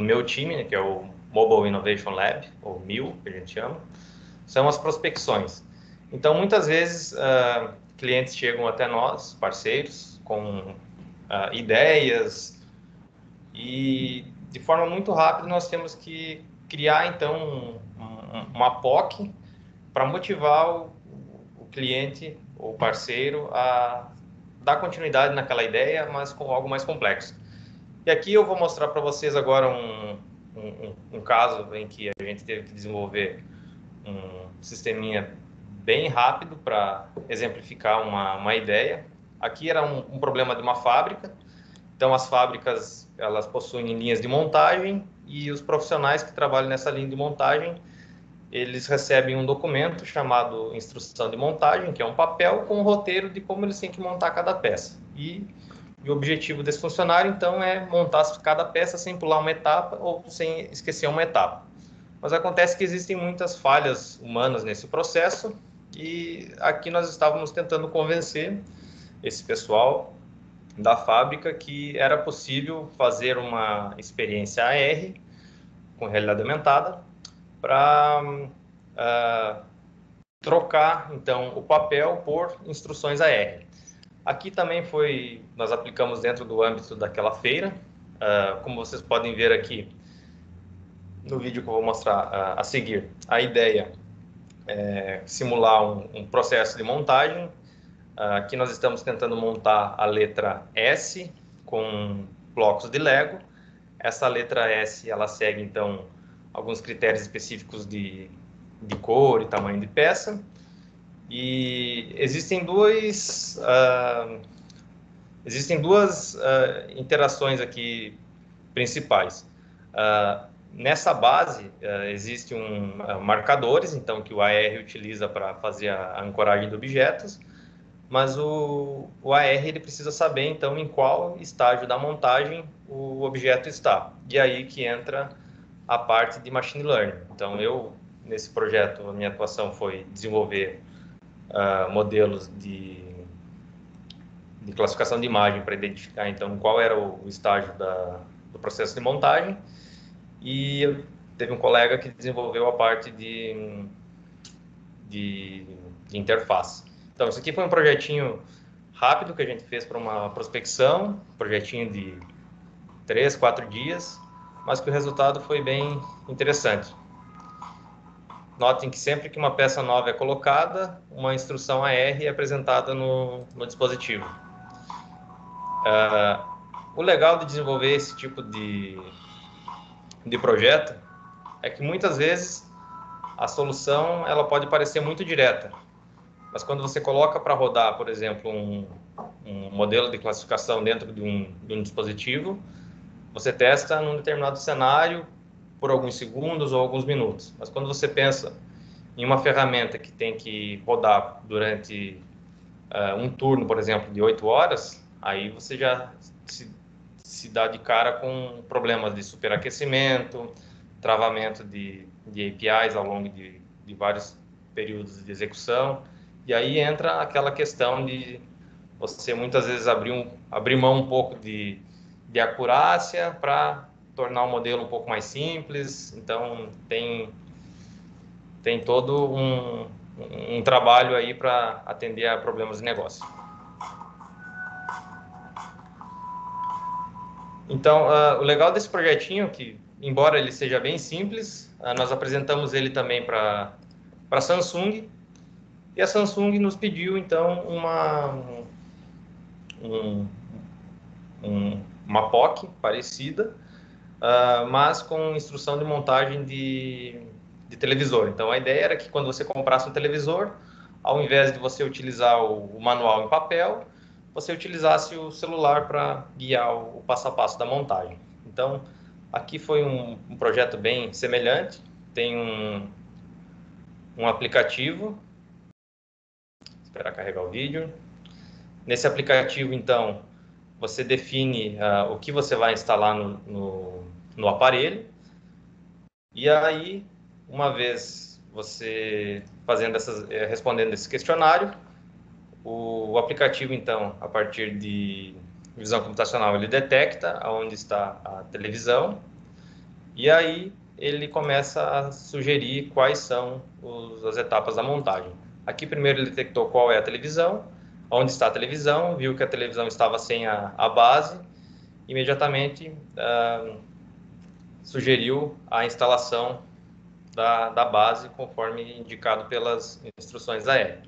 meu time, né, que é o Mobile Innovation Lab, ou MIL, que a gente chama, são as prospecções. Então, muitas vezes, clientes chegam até nós, parceiros, com ideias, e de forma muito rápida nós temos que criar, então, uma POC para motivar o cliente, ou parceiro, a dar continuidade naquela ideia, mas com algo mais complexo. E aqui eu vou mostrar para vocês agora um caso em que a gente teve que desenvolver um sisteminha bem rápido para exemplificar uma ideia. Aqui era um problema de uma fábrica. Então, as fábricas, elas possuem linhas de montagem, e os profissionais que trabalham nessa linha de montagem, eles recebem um documento chamado Instrução de Montagem, que é um papel com um roteiro de como eles têm que montar cada peça. E o objetivo desse funcionário, então, é montar cada peça sem pular uma etapa ou sem esquecer uma etapa. Mas acontece que existem muitas falhas humanas nesse processo, e aqui nós estávamos tentando convencer esse pessoal da fábrica que era possível fazer uma experiência AR, com realidade aumentada, para trocar, então, o papel por instruções AR. Aqui também nós aplicamos dentro do âmbito daquela feira. Como vocês podem ver aqui no vídeo que eu vou mostrar a seguir, a ideia é simular um processo de montagem. Aqui nós estamos tentando montar a letra S com blocos de Lego. Essa letra S, ela segue, então, alguns critérios específicos de cor e tamanho de peça. E existem duas interações aqui principais. Nessa base, existem marcadores, então, que o AR utiliza para fazer a ancoragem de objetos, mas o AR ele precisa saber, então, em qual estágio da montagem o objeto está. E aí que entra a parte de Machine Learning. Então, nesse projeto, a minha atuação foi desenvolver modelos de classificação de imagem para identificar, então, qual era o estágio do processo de montagem. E teve um colega que desenvolveu a parte de interface. Então, isso aqui foi um projetinho rápido que a gente fez para uma prospecção, projetinho de 3, 4 dias, mas que o resultado foi bem interessante. Notem que sempre que uma peça nova é colocada, uma instrução AR é apresentada no dispositivo. O legal de desenvolver esse tipo de projeto é que muitas vezes a solução ela pode parecer muito direta, mas quando você coloca para rodar, por exemplo, um modelo de classificação dentro de um dispositivo, você testa num determinado cenário por alguns segundos ou alguns minutos. Mas quando você pensa em uma ferramenta que tem que rodar durante um turno, por exemplo, de 8 horas, aí você já se dá de cara com problemas de superaquecimento, travamento de APIs ao longo de vários períodos de execução. E aí entra aquela questão de você muitas vezes abrir mão um pouco de acurácia para tornar o modelo um pouco mais simples. Então, tem todo um trabalho aí para atender a problemas de negócio. Então, o legal desse projetinho, que embora ele seja bem simples, nós apresentamos ele também para a Samsung, e a Samsung nos pediu, então, uma POC parecida, mas com instrução de montagem de televisor. Então, a ideia era que quando você comprasse um televisor, ao invés de você utilizar o manual em papel, você utilizasse o celular para guiar o passo a passo da montagem. Então, aqui foi um projeto bem semelhante. Tem um aplicativo. Esperar carregar o vídeo. Nesse aplicativo, então, você define o que você vai instalar no aparelho. E aí, uma vez você respondendo esse questionário, o aplicativo, então, a partir de visão computacional, ele detecta onde está a televisão e aí ele começa a sugerir quais são as etapas da montagem. Aqui, primeiro, ele detectou qual é a televisão, onde está a televisão, viu que a televisão estava sem a base, imediatamente sugeriu a instalação da base, conforme indicado pelas instruções da ERE.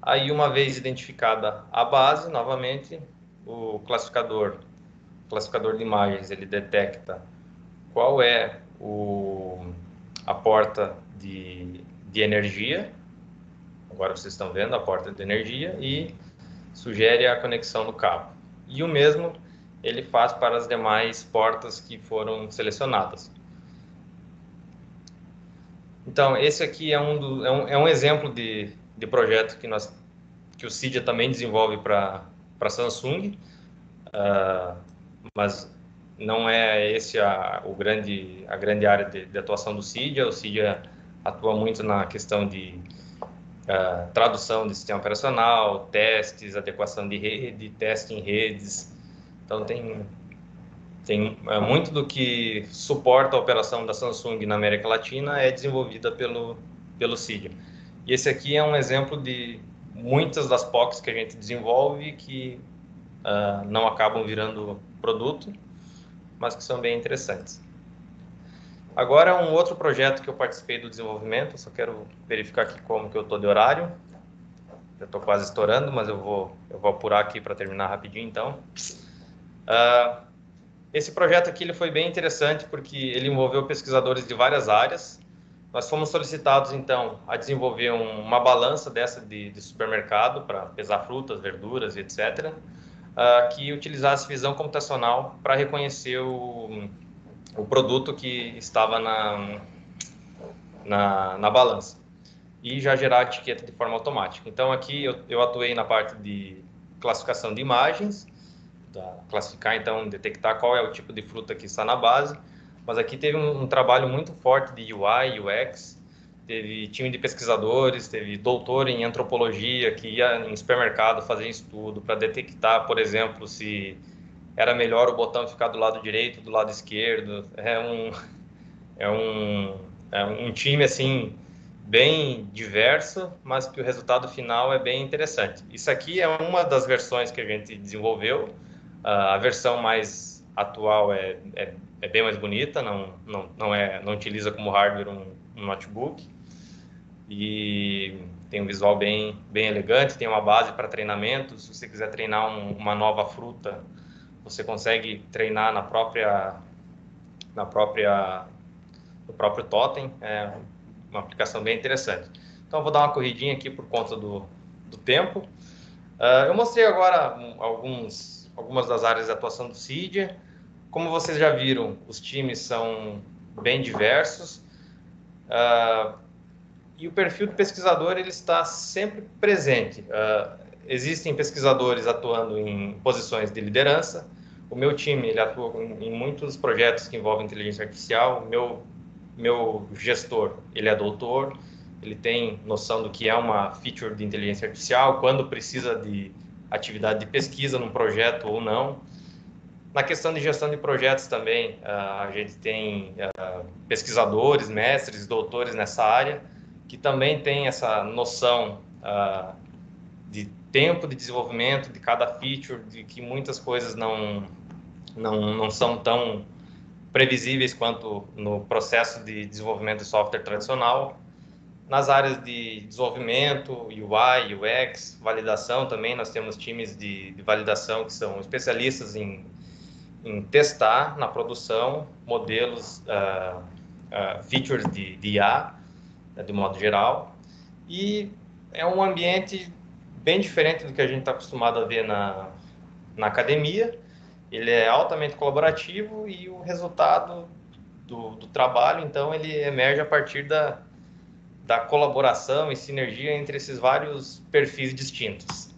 Aí, uma vez identificada a base, novamente, o classificador de imagens, ele detecta qual é a porta de energia. Agora vocês estão vendo a porta de energia e sugere a conexão do cabo. E o mesmo ele faz para as demais portas que foram selecionadas. Então, esse aqui é um exemplo de projeto que o Cydia também desenvolve para Samsung, mas não é esse a grande área de atuação do Cydia. O Cydia atua muito na questão de tradução de sistema operacional, testes, adequação de rede, teste em redes. Então, tem muito do que suporta a operação da Samsung na América Latina é desenvolvida pelo Cydia. E esse aqui é um exemplo de muitas das POCs que a gente desenvolve que não acabam virando produto, mas que são bem interessantes. Agora, um outro projeto que eu participei do desenvolvimento, só quero verificar aqui como que eu estou de horário. Já estou quase estourando, mas eu vou apurar aqui para terminar rapidinho, então. Esse projeto aqui ele foi bem interessante porque ele envolveu pesquisadores de várias áreas. Nós fomos solicitados, então, a desenvolver uma balança dessa de supermercado para pesar frutas, verduras, etc., que utilizasse visão computacional para reconhecer o produto que estava na balança e já gerar a etiqueta de forma automática. Então, aqui eu atuei na parte de classificação de imagens, classificar, então, detectar qual é o tipo de fruta que está na base, mas aqui teve um trabalho muito forte de UI, UX, teve time de pesquisadores, teve doutor em antropologia que ia em supermercado fazer estudo para detectar, por exemplo, se era melhor o botão ficar do lado direito, do lado esquerdo. É um time, assim, bem diverso, mas que o resultado final é bem interessante. Isso aqui é uma das versões que a gente desenvolveu. A versão mais atual é bem mais bonita, não utiliza como hardware um notebook, e tem um visual bem elegante, tem uma base para treinamento. Se você quiser treinar uma nova fruta, você consegue treinar no próprio totem. É uma aplicação bem interessante. Então, eu vou dar uma corridinha aqui por conta do tempo. Eu mostrei agora algumas das áreas de atuação do Cydia. Como vocês já viram, os times são bem diversos. E o perfil do pesquisador ele está sempre presente. Existem pesquisadores atuando em posições de liderança. O meu time ele atua em muitos projetos que envolvem inteligência artificial. O meu gestor ele é doutor, ele tem noção do que é uma feature de inteligência artificial, quando precisa de atividade de pesquisa num projeto ou não. Na questão de gestão de projetos também, a gente tem pesquisadores, mestres, doutores nessa área, que também tem essa noção de tempo de desenvolvimento de cada feature, de que muitas coisas não são tão previsíveis quanto no processo de desenvolvimento de software tradicional. Nas áreas de desenvolvimento, UI, UX, validação também, nós temos times de validação que são especialistas em testar na produção modelos, features de IA, de modo geral. E é um ambiente bem diferente do que a gente está acostumado a ver na academia. Ele é altamente colaborativo e o resultado do trabalho, então, ele emerge a partir da colaboração e sinergia entre esses vários perfis distintos.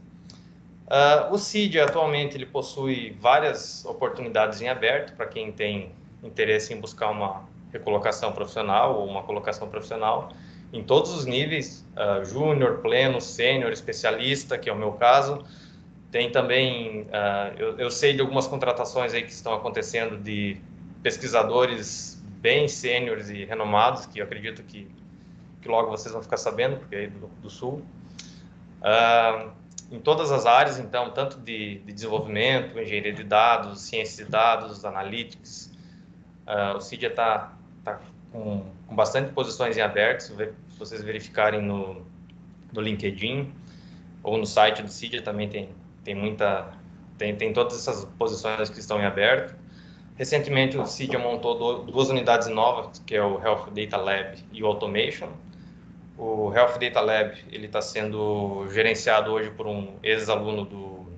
O Cydia, atualmente, ele possui várias oportunidades em aberto para quem tem interesse em buscar uma recolocação profissional ou uma colocação profissional em todos os níveis, júnior, pleno, sênior, especialista, que é o meu caso. Tem também, eu sei de algumas contratações aí que estão acontecendo de pesquisadores bem sêniores e renomados, que eu acredito que logo vocês vão ficar sabendo, porque é aí do Sul. Em todas as áreas, então, tanto de desenvolvimento, engenharia de dados, ciência de dados, analytics. O CIDIA está com bastante posições em aberto, se vocês verificarem no LinkedIn ou no site do CIDIA também tem todas essas posições que estão em aberto. Recentemente o CIDIA montou duas unidades novas, que é o Health Data Lab e o Automation. O Health Data Lab ele está sendo gerenciado hoje por um ex-aluno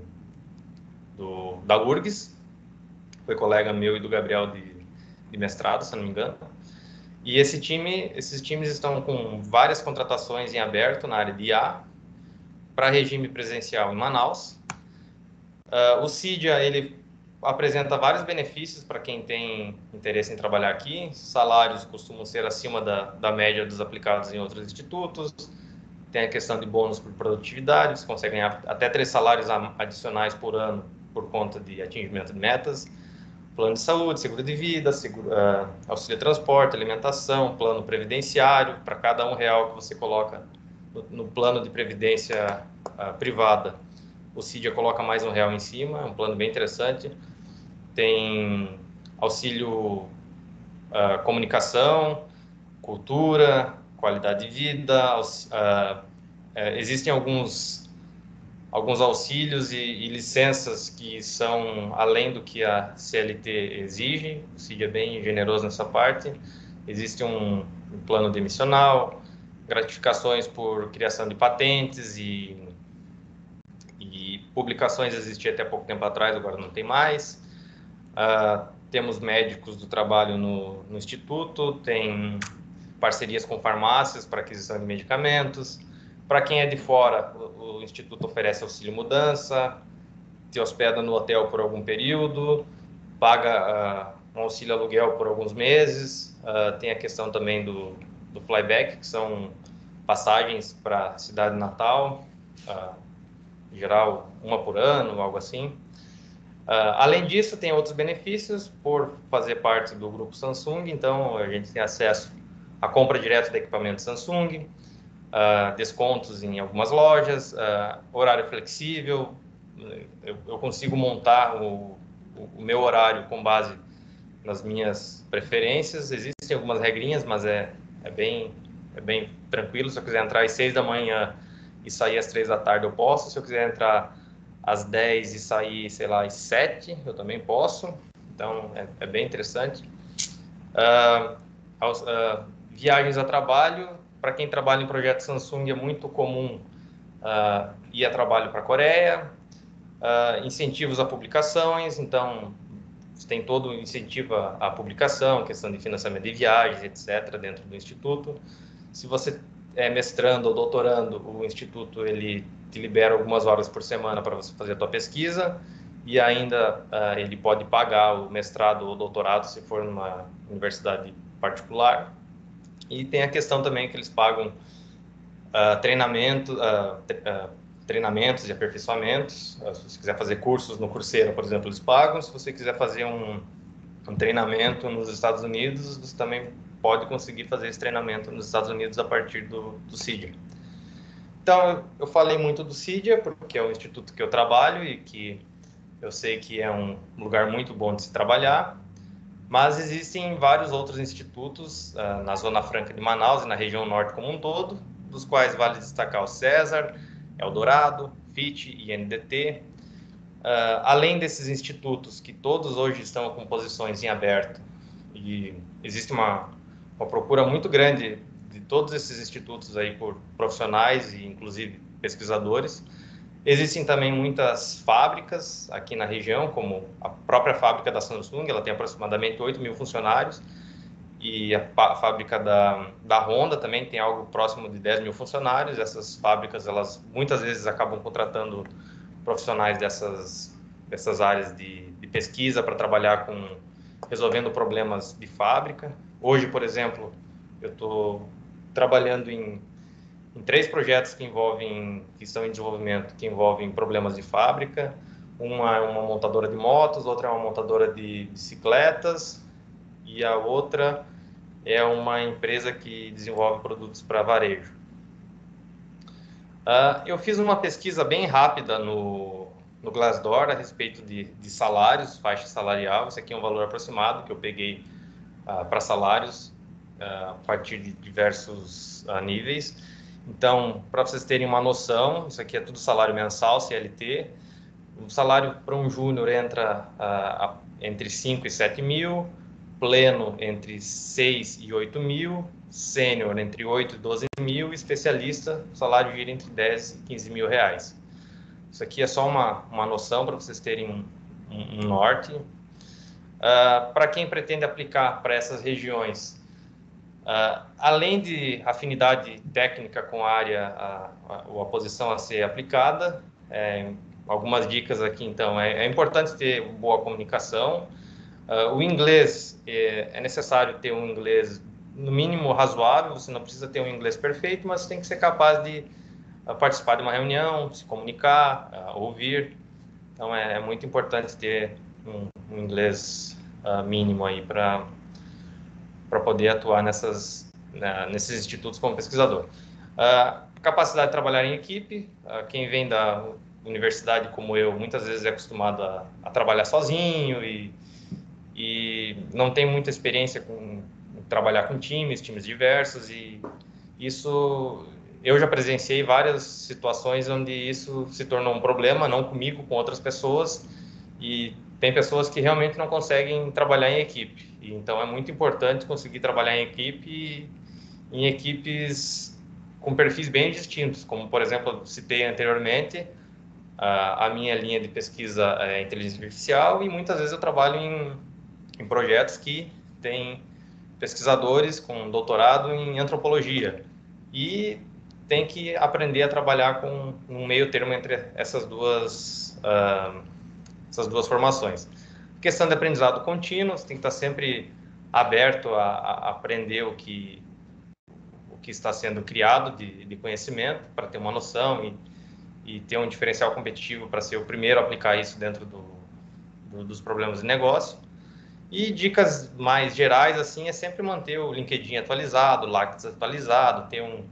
da URGS, foi colega meu e do Gabriel de mestrado, se não me engano. E esses times estão com várias contratações em aberto na área de IA, para regime presencial em Manaus. O CIDIA, ele apresenta vários benefícios para quem tem interesse em trabalhar aqui. Salários costumam ser acima da média dos aplicados em outros institutos. Tem a questão de bônus por produtividade, você consegue ganhar até 3 salários adicionais por ano por conta de atingimento de metas. Plano de saúde, seguro de vida, auxílio de transporte, alimentação, plano previdenciário. Para cada R$1 que você coloca no plano de previdência privada, o CIDIA coloca mais R$1 em cima, é um plano bem interessante. Tem auxílio comunicação, cultura, qualidade de vida, existem alguns auxílios e licenças que são além do que a CLT exige. O CIDIA é bem generoso nessa parte. Existe um plano demissional, gratificações por criação de patentes e publicações existia até pouco tempo atrás, agora não tem mais. Temos médicos do trabalho no Instituto, tem parcerias com farmácias para aquisição de medicamentos. Para quem é de fora, o Instituto oferece auxílio mudança, te hospeda no hotel por algum período, paga um auxílio aluguel por alguns meses. Tem a questão também do flyback, que são passagens para a cidade natal, em geral, uma por ano, algo assim. Além disso, tem outros benefícios por fazer parte do grupo Samsung, então a gente tem acesso à compra direta de equipamento Samsung, descontos em algumas lojas, horário flexível. Eu consigo montar o meu horário com base nas minhas preferências. Existem algumas regrinhas, mas é bem tranquilo. Se eu quiser entrar às 6 da manhã e sair às 3 da tarde, eu posso. Se eu quiser entrar às 10 e sair, sei lá, às 7, eu também posso. Então, é bem interessante. Viagens a trabalho. Para quem trabalha em projeto Samsung, é muito comum ir a trabalho para a Coreia. Incentivos a publicações. Então, tem todo o incentivo à publicação, questão de financiamento de viagens, etc., dentro do Instituto. Se você é mestrando ou doutorando, o Instituto ele te libera algumas horas por semana para você fazer a tua pesquisa, e ainda ele pode pagar o mestrado ou doutorado se for numa universidade particular. E tem a questão também que eles pagam treinamentos e aperfeiçoamentos. Se você quiser fazer cursos no Coursera, por exemplo, eles pagam. Se você quiser fazer um treinamento nos Estados Unidos, você também pode conseguir fazer esse treinamento nos Estados Unidos a partir do CIDIA. Então, eu falei muito do CIDIA, porque é o instituto que eu trabalho e que eu sei que é um lugar muito bom de se trabalhar, mas existem vários outros institutos na Zona Franca de Manaus e na região norte como um todo, dos quais vale destacar o César, Eldorado, FIT e NDT. Além desses institutos, que todos hoje estão com posições em aberto, e existe uma procura muito grande de todos esses institutos aí por profissionais e inclusive pesquisadores. Existem também muitas fábricas aqui na região, como a própria fábrica da Samsung, ela tem aproximadamente 8.000 funcionários, e a fábrica da Honda também tem algo próximo de 10.000 funcionários. Essas fábricas, elas muitas vezes acabam contratando profissionais dessas áreas de pesquisa para trabalhar resolvendo problemas de fábrica. Hoje, por exemplo, eu estou trabalhando em 3 projetos que estão em desenvolvimento, que envolvem problemas de fábrica. Uma é uma montadora de motos, outra é uma montadora de bicicletas e a outra é uma empresa que desenvolve produtos para varejo. Eu fiz uma pesquisa bem rápida no Glassdoor a respeito de salários, faixa salarial. Esse aqui é um valor aproximado que eu peguei para salários a partir de diversos níveis. Então, para vocês terem uma noção, isso aqui é tudo salário mensal, CLT. O salário para um júnior entra entre 5 e 7 mil, pleno entre 6 e 8 mil, sênior entre 8 e 12 mil, especialista, o salário gira entre 10 e 15 mil reais. Isso aqui é só uma noção para vocês terem um norte. Para quem pretende aplicar para essas regiões, além de afinidade técnica com a área ou a posição a ser aplicada, algumas dicas aqui, então, é importante ter boa comunicação. O inglês, é necessário ter um inglês, no mínimo, razoável. Você não precisa ter um inglês perfeito, mas tem que ser capaz de participar de uma reunião, se comunicar, ouvir. Então, é muito importante ter um inglês mínimo aí para poder atuar nesses institutos como pesquisador. Capacidade de trabalhar em equipe. Quem vem da universidade como eu, muitas vezes é acostumado a trabalhar sozinho e não tem muita experiência com trabalhar com times diversos, e isso eu já presenciei várias situações onde isso se tornou um problema, não comigo, com outras pessoas, e tem pessoas que realmente não conseguem trabalhar em equipe. E, então é muito importante conseguir trabalhar em equipe, em equipes com perfis bem distintos, como, por exemplo, eu citei anteriormente, a minha linha de pesquisa é inteligência artificial, e muitas vezes eu trabalho em projetos que têm pesquisadores com doutorado em antropologia, e tem que aprender a trabalhar com um meio termo entre essas duas formações. Questão de aprendizado contínuo, você tem que estar sempre aberto a aprender o que está sendo criado de conhecimento, para ter uma noção e ter um diferencial competitivo para ser o primeiro a aplicar isso dentro dos problemas de negócio. E dicas mais gerais, assim, é sempre manter o LinkedIn atualizado, o Lattes atualizado, ter um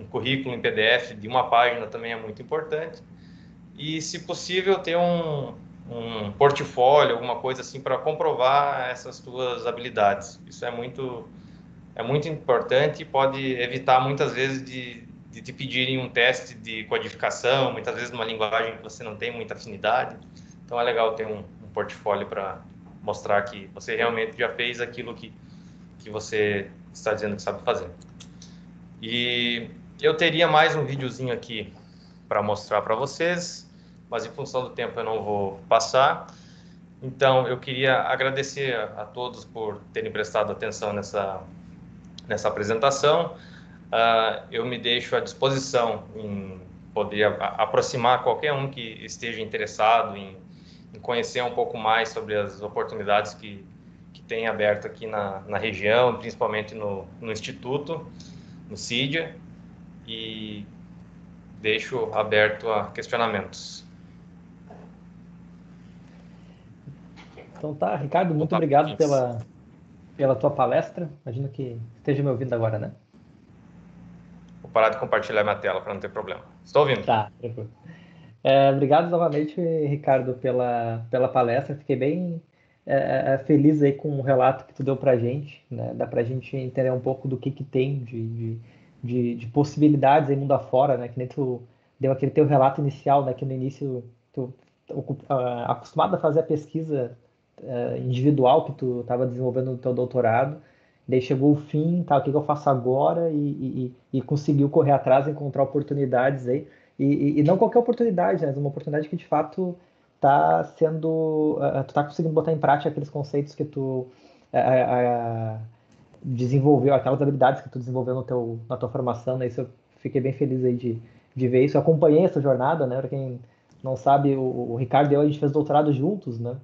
currículo em PDF de uma página também é muito importante. E, se possível, ter um portfólio, alguma coisa assim, para comprovar essas tuas habilidades. Isso é muito importante e pode evitar, muitas vezes, de te pedirem um teste de codificação, muitas vezes numa linguagem que você não tem muita afinidade. Então, é legal ter um portfólio para mostrar que você realmente já fez aquilo que você está dizendo que sabe fazer. E eu teria mais um videozinho aqui para mostrar para vocês, mas em função do tempo eu não vou passar. Então, eu queria agradecer a todos por terem prestado atenção nessa apresentação. Eu me deixo à disposição em poder aproximar qualquer um que esteja interessado em conhecer um pouco mais sobre as oportunidades que tem aberto aqui na região, principalmente no Instituto, no CIDIA, e deixo aberto a questionamentos. Então tá, Ricardo, muito obrigado pela tua palestra. Imagino que esteja me ouvindo agora, né? Vou parar de compartilhar minha tela para não ter problema. Estou ouvindo. Tá, tranquilo. Obrigado novamente, Ricardo, pela palestra. Fiquei bem feliz aí com o relato que tu deu para a gente, né? Dá para a gente entender um pouco do que tem de possibilidades aí mundo afora, né? Que nem tu deu aquele teu relato inicial, né? Que no início tu acostumado a fazer a pesquisa individual que tu estava desenvolvendo no teu doutorado, daí chegou o fim, tá? O que eu faço agora? E conseguiu correr atrás, encontrar oportunidades aí. E não qualquer oportunidade, mas uma oportunidade que de fato está sendo, tu está conseguindo botar em prática aqueles conceitos que tu desenvolveu, aquelas habilidades que tu desenvolveu na tua formação, né? Isso eu fiquei bem feliz aí de ver isso. Eu acompanhei essa jornada, né? Para quem não sabe, o Ricardo e eu, a gente fez doutorado juntos, né?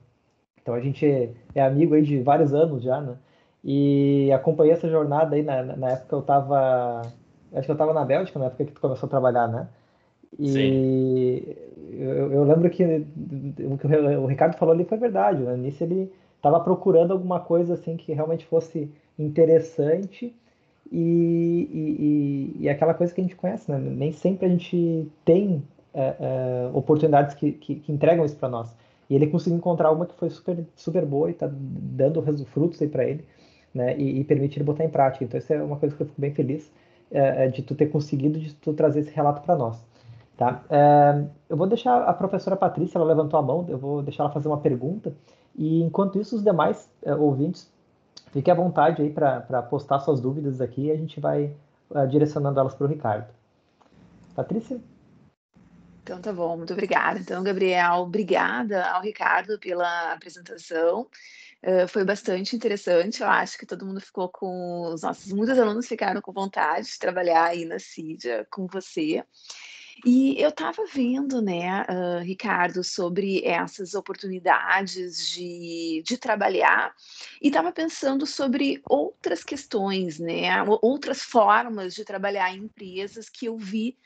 Então a gente é amigo aí de vários anos já, né? E acompanhei essa jornada aí, na época acho que eu estava na Bélgica, na época que tu começou a trabalhar, né? E eu lembro que o que o Ricardo falou ali foi verdade, né? Nisso ele estava procurando alguma coisa assim que realmente fosse interessante e aquela coisa que a gente conhece, né? Nem sempre a gente tem oportunidades que entregam isso para nós. E ele conseguiu encontrar uma que foi super, super boa e está dando frutos aí para ele, né? E permite ele botar em prática. Então, isso é uma coisa que eu fico bem feliz de tu ter conseguido, de tu trazer esse relato para nós. Tá? Eu vou deixar a professora Patrícia, ela levantou a mão, eu vou deixar ela fazer uma pergunta. E enquanto isso, os demais ouvintes, fiquem à vontade aí para postar suas dúvidas aqui e a gente vai direcionando elas para o Ricardo. Patrícia? Então tá bom, muito obrigada. Então, Gabriel, obrigada ao Ricardo pela apresentação. Foi bastante interessante, eu acho que todo mundo ficou com... muitos alunos ficaram com vontade de trabalhar aí na CIDIA com você. E eu estava vendo, né, Ricardo, sobre essas oportunidades de trabalhar e estava pensando sobre outras questões, né, outras formas de trabalhar em empresas que eu vi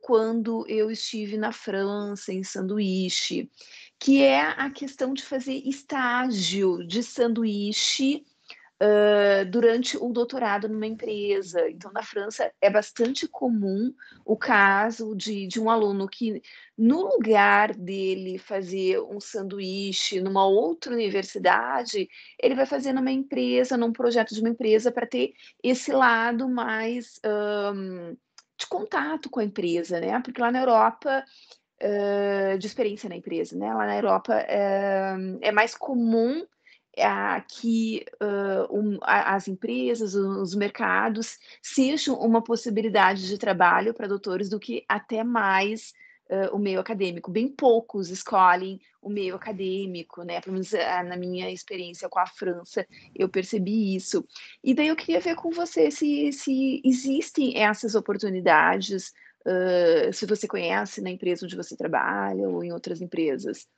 quando eu estive na França, em sanduíche, que é a questão de fazer estágio de sanduíche durante o doutorado numa empresa. Então, na França, é bastante comum o caso de um aluno que, no lugar dele fazer um sanduíche numa outra universidade, ele vai fazer numa empresa, num projeto de uma empresa, para ter esse lado mais de contato com a empresa, né? Porque lá na Europa, de experiência na empresa, né? Lá na Europa é mais comum que as empresas, os mercados sejam uma possibilidade de trabalho para doutores do que até mais o meio acadêmico. Bem poucos escolhem o meio acadêmico, né? Pelo menos na minha experiência com a França, eu percebi isso. E daí eu queria ver com você se existem essas oportunidades, se você conhece na empresa onde você trabalha ou em outras empresas.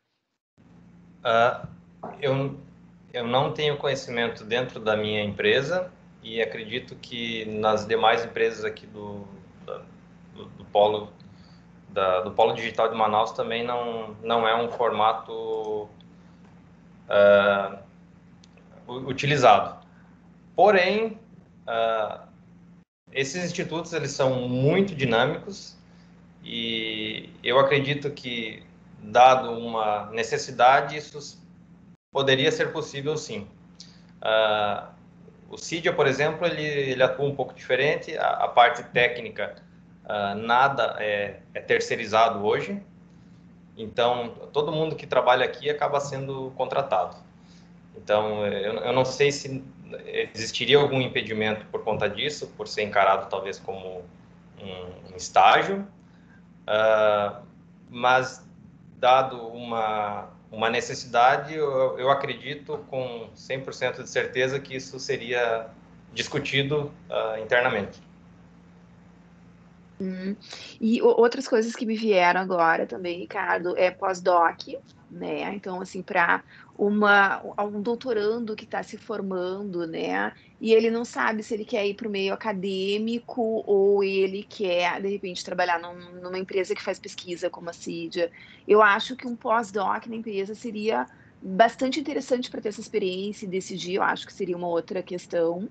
Eu não tenho conhecimento dentro da minha empresa e acredito que nas demais empresas aqui do Polo Digital de Manaus também não é um formato utilizado. Porém, esses institutos eles são muito dinâmicos e eu acredito que, dado uma necessidade, isso poderia ser possível, sim. O CIDIA, por exemplo, ele atua um pouco diferente. A parte técnica, nada é terceirizado hoje. Então, todo mundo que trabalha aqui acaba sendo contratado. Então, eu não sei se existiria algum impedimento por conta disso, por ser encarado talvez como um estágio. Mas, dado uma necessidade, eu acredito com 100% de certeza que isso seria discutido internamente. E outras coisas que me vieram agora também, Ricardo, é pós-doc, né? Então, assim, para um doutorando que está se formando, né? E ele não sabe se ele quer ir para o meio acadêmico ou ele quer, de repente, trabalhar numa empresa que faz pesquisa, como a CIDIA. Eu acho que um pós-doc na empresa seria bastante interessante para ter essa experiência e decidir. Eu acho que seria uma outra questão.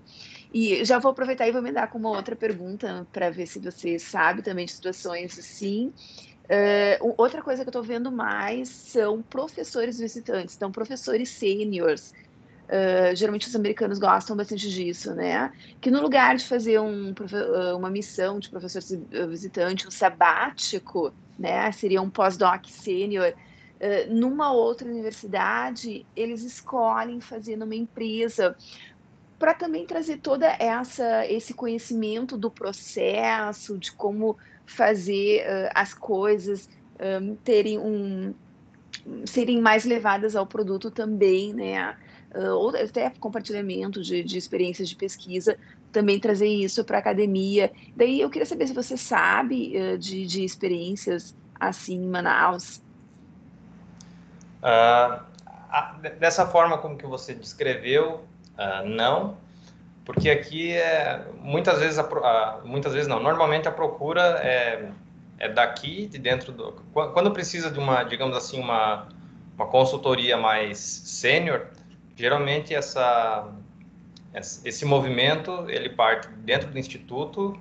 E já vou aproveitar e vou me dar com uma outra pergunta para ver se você sabe também de situações assim. Outra coisa que eu estou vendo mais são professores visitantes, então professores sêniores. Geralmente os americanos gostam bastante disso, né? Que no lugar de fazer uma missão de professor visitante, um sabático, né? Seria um pós-doc sênior. Numa outra universidade, eles escolhem fazer numa empresa para também trazer toda esse conhecimento do processo, de como fazer as coisas serem mais levadas ao produto também, né? Ou até compartilhamento de experiências de pesquisa, também trazer isso para a academia. Daí eu queria saber se você sabe de experiências assim em Manaus. Dessa forma como que você descreveu, Não, porque aqui muitas vezes não, normalmente a procura é daqui, de dentro quando precisa de uma, digamos assim, uma consultoria mais sênior, geralmente esse movimento, ele parte dentro do instituto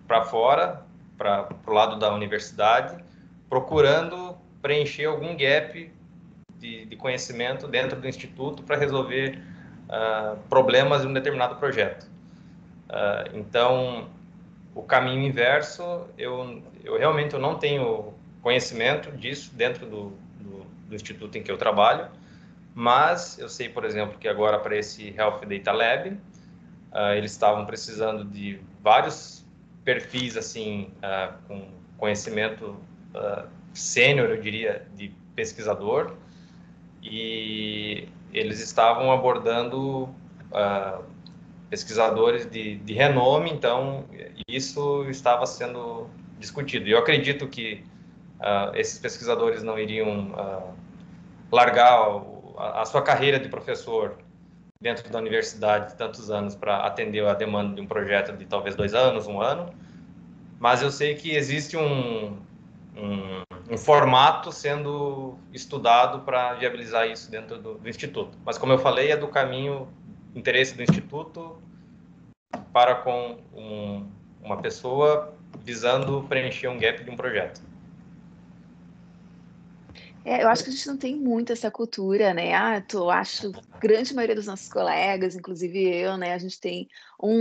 para fora, para o lado da universidade, procurando preencher algum gap de conhecimento dentro do instituto para resolver problemas de um determinado projeto. Então, o caminho inverso, eu realmente não tenho conhecimento disso dentro do instituto em que eu trabalho, mas eu sei, por exemplo, que agora para esse Health Data Lab, eles estavam precisando de vários perfis assim, com conhecimento sênior, eu diria, de pesquisador, e eles estavam abordando pesquisadores de renome, então isso estava sendo discutido. E eu acredito que esses pesquisadores não iriam largar a sua carreira de professor dentro da universidade de tantos anos para atender a demanda de um projeto de talvez 2 anos, 1 ano, mas eu sei que existe um formato sendo estudado para viabilizar isso dentro do Instituto. Mas, como eu falei, é do caminho, interesse do Instituto para com uma pessoa visando preencher um gap de um projeto. Eu acho que a gente não tem muito essa cultura, né? Eu acho grande maioria dos nossos colegas, inclusive eu, né? A gente tem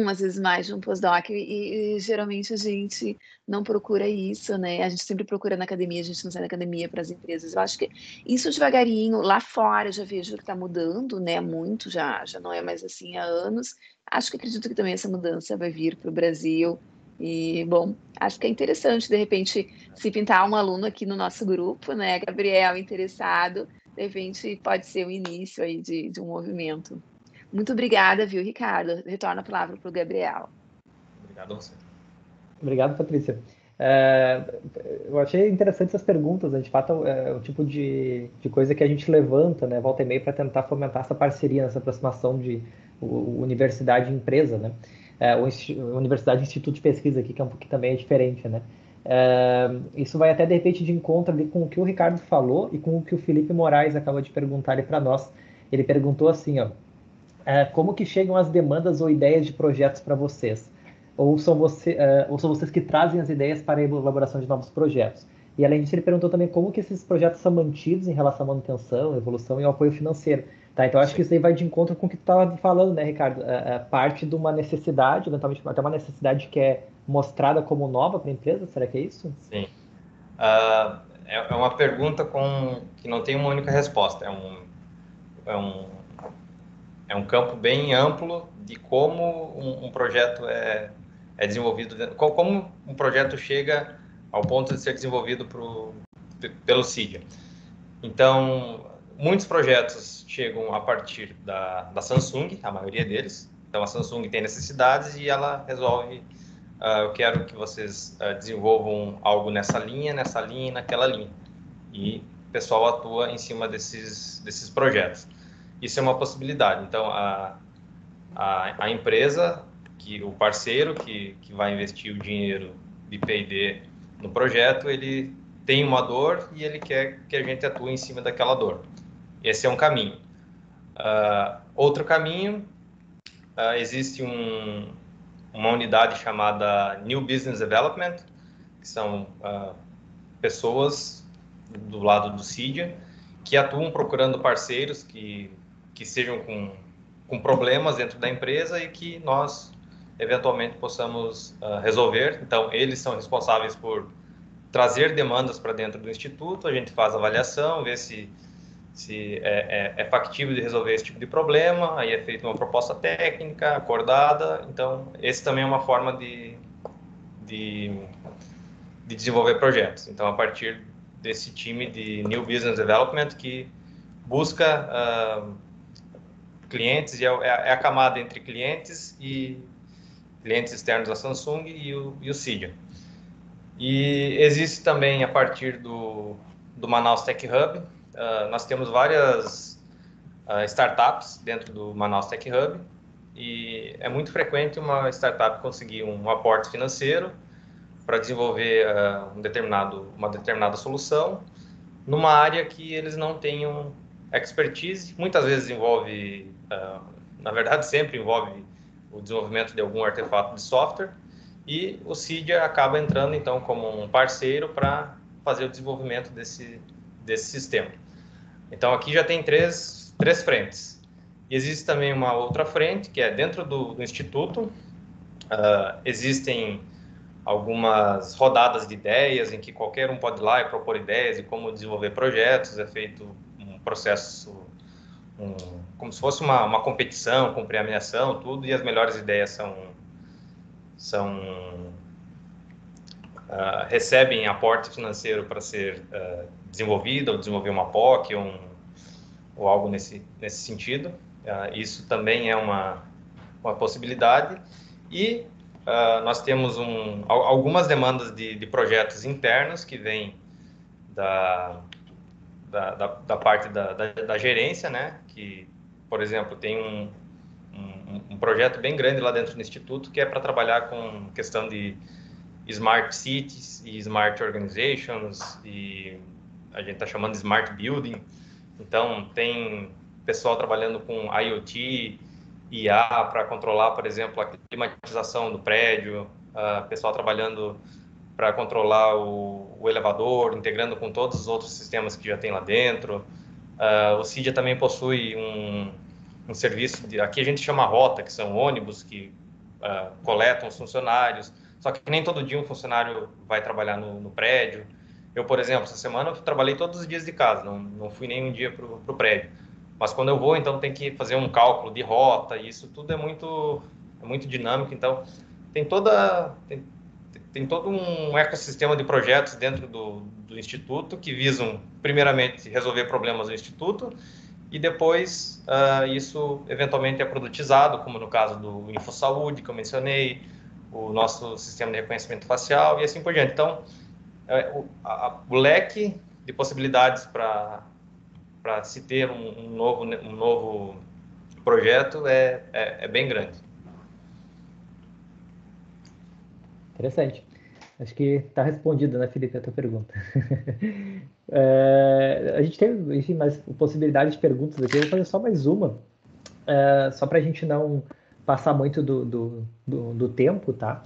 às vezes mais de um pós-doc e geralmente a gente não procura isso, né? A gente sempre procura na academia, a gente não sai da academia para as empresas. Eu acho que isso devagarinho, lá fora, eu já vejo que está mudando, né? Muito, já não é mais assim há anos. Acredito que também essa mudança vai vir para o Brasil. E, bom, acho que é interessante, de repente, se pintar um aluno aqui no nosso grupo, né, Gabriel, interessado, de repente pode ser o início aí de um movimento. Muito obrigada, viu, Ricardo? Retorno a palavra para o Gabriel. Obrigado a você. Obrigado, Patrícia. Eu achei interessante essas perguntas, né? De fato, é o tipo de coisa que a gente levanta, né, volta e meia, para tentar fomentar essa parceria, essa aproximação de universidade e empresa, né? Universidade e Instituto de Pesquisa aqui, que também é diferente, né? Isso vai até, de repente, de encontro ali com o que o Ricardo falou e com o que o Felipe Moraes acabou de perguntar ali para nós. Ele perguntou assim, ó, como que chegam as demandas ou ideias de projetos para vocês? Ou são vocês que trazem as ideias para a elaboração de novos projetos? E, além disso, ele perguntou também como que esses projetos são mantidos em relação à manutenção, evolução e ao apoio financeiro. Tá, então, acho que isso aí vai de encontro com o que tu estava falando, né, Ricardo? Parte de uma necessidade, eventualmente até uma necessidade que é mostrada como nova para a empresa, será que é isso? Sim. É uma pergunta que não tem uma única resposta. É um campo bem amplo de como um projeto é desenvolvido, como um projeto chega ao ponto de ser desenvolvido pelo CIDIA. Então, muitos projetos chegam a partir da Samsung, a maioria deles. Então, a Samsung tem necessidades e ela resolve, eu quero que vocês desenvolvam algo nessa linha e naquela linha. E o pessoal atua em cima desses projetos. Isso é uma possibilidade. Então, a empresa, o parceiro que vai investir o dinheiro de P&D no projeto, ele tem uma dor e ele quer que a gente atue em cima daquela dor. Esse é um caminho. Outro caminho, existe uma unidade chamada New Business Development, que são pessoas do lado do CIDIA, que atuam procurando parceiros que sejam com problemas dentro da empresa e que nós, eventualmente, possamos resolver. Então, eles são responsáveis por trazer demandas para dentro do Instituto, a gente faz avaliação, vê se é factível de resolver esse tipo de problema, aí é feita uma proposta técnica, acordada. Então, esse também é uma forma de desenvolver projetos. Então, a partir desse time de New Business Development que busca clientes, e é a camada entre clientes e clientes externos da Samsung e o CIDIA. E existe também, a partir do Manaus Tech Hub, nós temos várias startups dentro do Manaus Tech Hub, e é muito frequente uma startup conseguir um aporte financeiro para desenvolver uma determinada solução numa área que eles não tenham expertise. Muitas vezes envolve, na verdade sempre envolve o desenvolvimento de algum artefato de software, e o Cydia acaba entrando então como um parceiro para fazer o desenvolvimento desse sistema. Então aqui já tem três frentes. E existe também uma outra frente, que é dentro do Instituto. Existem algumas rodadas de ideias em que qualquer um pode ir lá e propor ideias de como desenvolver projetos. É feito um processo, como se fosse uma competição com premiação, tudo, e as melhores ideias recebem aporte financeiro para ser desenvolvida, ou desenvolver uma POC, ou algo nesse sentido. Isso também é uma possibilidade. E nós temos algumas demandas de projetos internos que vêm da parte da gerência, né? Que, por exemplo, tem um projeto bem grande lá dentro do Instituto que é para trabalhar com questão de Smart Cities e Smart Organizations, e a gente está chamando de Smart Building. Então, tem pessoal trabalhando com IoT, IA, para controlar, por exemplo, a climatização do prédio, pessoal trabalhando para controlar o elevador, integrando com todos os outros sistemas que já tem lá dentro. O Cydia também possui um serviço, aqui a gente chama rota, que são ônibus que coletam os funcionários, só que nem todo dia um funcionário vai trabalhar no prédio. Eu, por exemplo, essa semana eu trabalhei todos os dias de casa, não fui nem um dia para o prédio. Mas quando eu vou, então tem que fazer um cálculo de rota, e isso tudo é muito dinâmico. Então tem todo um ecossistema de projetos dentro do Instituto que visam, primeiramente, resolver problemas do Instituto, e depois isso eventualmente é produtizado, como no caso do InfoSaúde, que eu mencionei, o nosso sistema de reconhecimento facial e assim por diante. Então, o leque de possibilidades para se ter um novo projeto é bem grande. Interessante. Acho que está respondida, né, Felipe, a tua pergunta. A gente tem, enfim, mais possibilidade de perguntas aqui. Eu vou fazer só mais uma, só para a gente não passar muito do tempo, tá?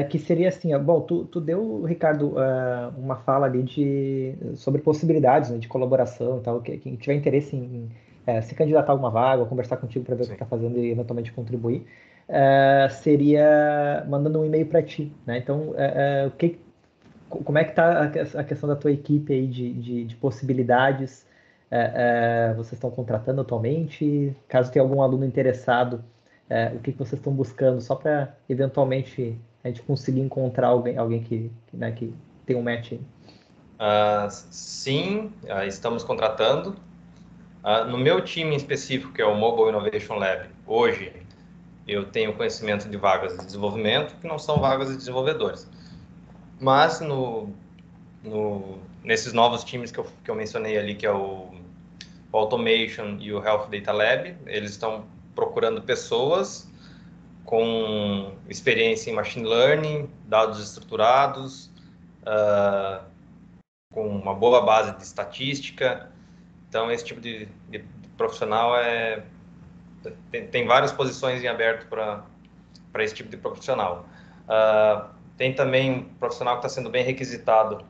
Que seria assim, bom, tu deu, Ricardo, uma fala ali sobre possibilidades, né, de colaboração e tal, quem tiver interesse em se candidatar a alguma vaga, ou conversar contigo para ver o que está fazendo e eventualmente contribuir, seria mandando um e-mail para ti, né? Então, como é que está a questão da tua equipe aí de possibilidades? Vocês estão contratando atualmente? Caso tenha algum aluno interessado, o que vocês estão buscando, só para eventualmente a gente conseguir encontrar alguém que tem um match aí? Sim, estamos contratando. No meu time em específico, que é o Mobile Innovation Lab, hoje eu tenho conhecimento de vagas de desenvolvimento que não são vagas de desenvolvedores. Mas nesses novos times que eu mencionei ali, que é o Automation e o Health Data Lab, eles estão procurando pessoas com experiência em Machine Learning, dados estruturados, com uma boa base de estatística. Então, esse tipo de profissional tem várias posições em aberto para esse tipo de profissional. Tem também um profissional que está sendo bem requisitado.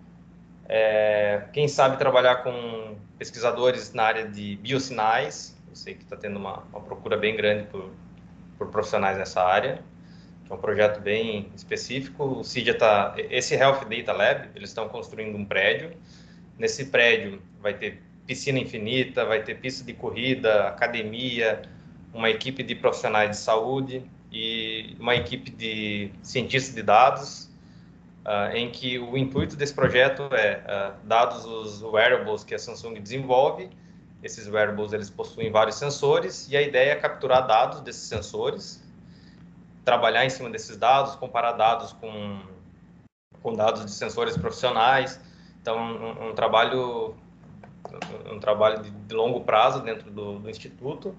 Quem sabe trabalhar com pesquisadores na área de biosinais. Eu sei que está tendo uma procura bem grande por profissionais nessa área, que é um projeto bem específico. O Cydia esse Health Data Lab, eles estão construindo um prédio. Nesse prédio vai ter piscina infinita, vai ter pista de corrida, academia, uma equipe de profissionais de saúde e uma equipe de cientistas de dados, em que o intuito desse projeto dados os wearables que a Samsung desenvolve. Esses wearables, eles possuem vários sensores, e a ideia é capturar dados desses sensores, trabalhar em cima desses dados, comparar dados com dados de sensores profissionais. Então, um trabalho de longo prazo dentro do Instituto.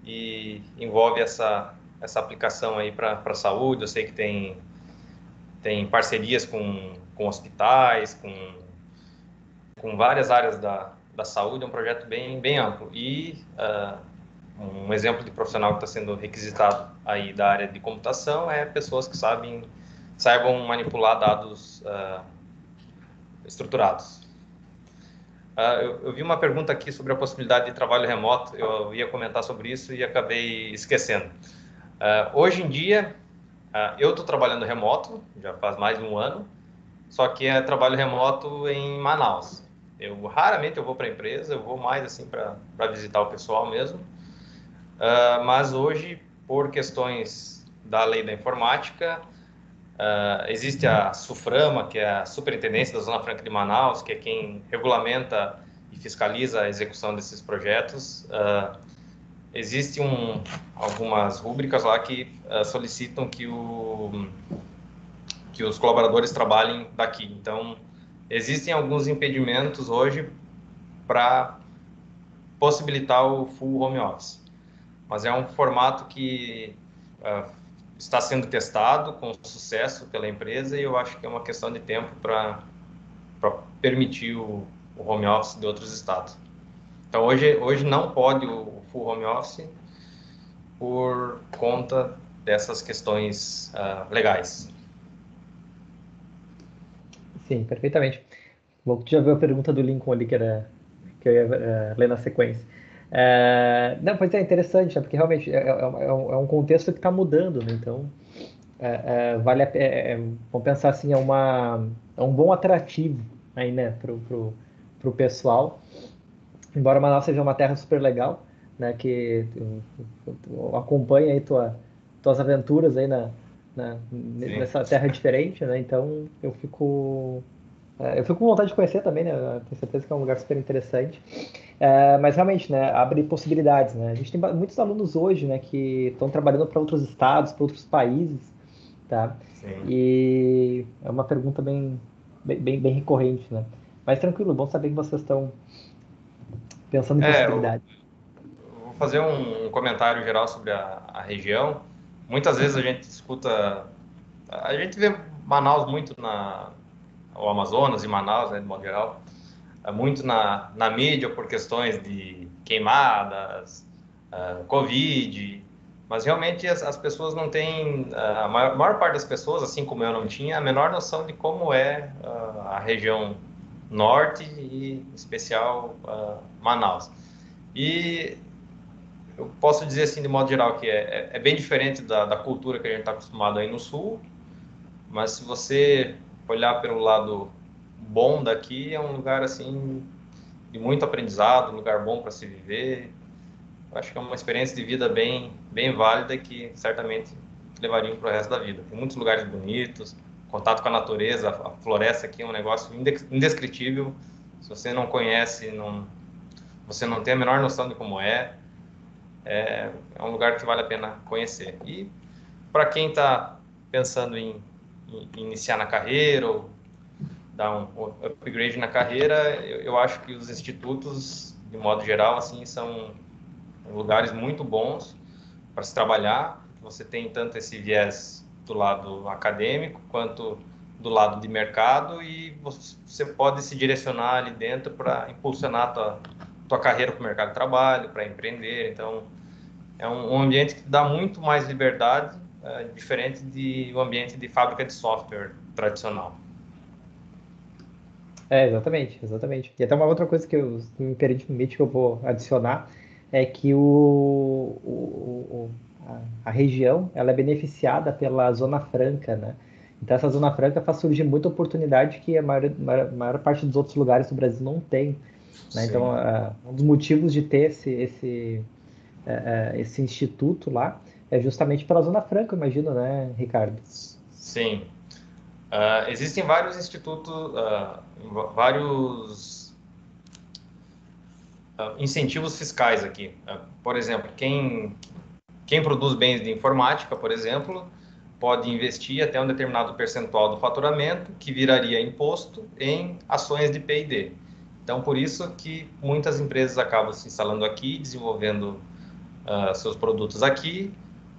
e envolve essa aplicação aí para a saúde. Eu sei que tem parcerias com hospitais, com várias áreas da saúde. É um projeto bem amplo. E um exemplo de profissional que está sendo requisitado aí da área de computação é pessoas que saibam manipular dados estruturados. Eu vi uma pergunta aqui sobre a possibilidade de trabalho remoto. Eu ia comentar sobre isso e acabei esquecendo. Hoje em dia, eu estou trabalhando remoto, já faz mais de um ano, só que é trabalho remoto em Manaus. Raramente eu vou para a empresa, eu vou mais assim para visitar o pessoal mesmo. Mas hoje, por questões da lei da informática, existe a SUFRAMA, que é a Superintendência da Zona Franca de Manaus, que é quem regulamenta e fiscaliza a execução desses projetos. Existem algumas rúbricas lá que solicitam que os colaboradores trabalhem daqui. Então, existem alguns impedimentos hoje para possibilitar o full home office. Mas é um formato que está sendo testado com sucesso pela empresa, e eu acho que é uma questão de tempo para permitir o home office de outros estados. Então, hoje não pode o full home office por conta dessas questões legais. Sim, perfeitamente. Bom, tu já viu a pergunta do Lincoln ali, que eu ia ler na sequência. Não, pois é interessante, porque realmente é um contexto que está mudando, né? Então, vamos pensar assim, é um bom atrativo aí, né, pro pessoal. Embora Manaus seja uma terra super legal, né, que tu acompanha aí tuas aventuras aí nessa terra diferente, né? Então eu fico com vontade de conhecer também, né? Tenho certeza que é um lugar super interessante. Mas realmente, né, abre possibilidades, né? A gente tem muitos alunos hoje, né, que estão trabalhando para outros estados, para outros países, tá? Sim. E é uma pergunta bem recorrente, né? Mas tranquilo, bom saber que vocês estão pensando em possibilidades. Vou fazer um comentário geral sobre a região. Muitas vezes a gente escuta... A gente vê Manaus muito o Amazonas e Manaus, né, de modo geral, muito na mídia por questões de queimadas, Covid, mas realmente as pessoas não têm, a maior parte das pessoas, assim como eu não tinha, a menor noção de como é a região norte e, em especial, Manaus. E eu posso dizer, assim, de modo geral, que é bem diferente da cultura que a gente está acostumado aí no sul, mas se você olhar pelo lado bom daqui, é um lugar assim de muito aprendizado, um lugar bom para se viver. Eu acho que é uma experiência de vida bem válida, que certamente levaria para o resto da vida. Tem muitos lugares bonitos, contato com a natureza, a floresta aqui é um negócio indescritível. Se você não conhece, você não tem a menor noção de como é um lugar que vale a pena conhecer. E para quem está pensando em iniciar na carreira ou dar um upgrade na carreira, eu acho que os institutos, de modo geral, assim, são lugares muito bons para se trabalhar. Você tem tanto esse viés do lado acadêmico quanto do lado de mercado, e você pode se direcionar ali dentro para impulsionar a tua carreira para o mercado de trabalho, para empreender. Então, é um ambiente que dá muito mais liberdade, diferente do ambiente de fábrica de software tradicional. Exatamente. E até uma outra coisa que me permite que eu vou adicionar é que a região ela é beneficiada pela Zona Franca, né? Então essa Zona Franca faz surgir muita oportunidade que a maior parte dos outros lugares do Brasil não tem, né? Então um dos motivos de ter esse instituto lá é justamente pela Zona Franca, eu imagino, né, Ricardo? Sim. Existem vários institutos, vários incentivos fiscais aqui. Por exemplo, quem produz bens de informática, por exemplo, pode investir até um determinado percentual do faturamento, que viraria imposto, em ações de P&D. Então, por isso que muitas empresas acabam se instalando aqui, desenvolvendo seus produtos aqui,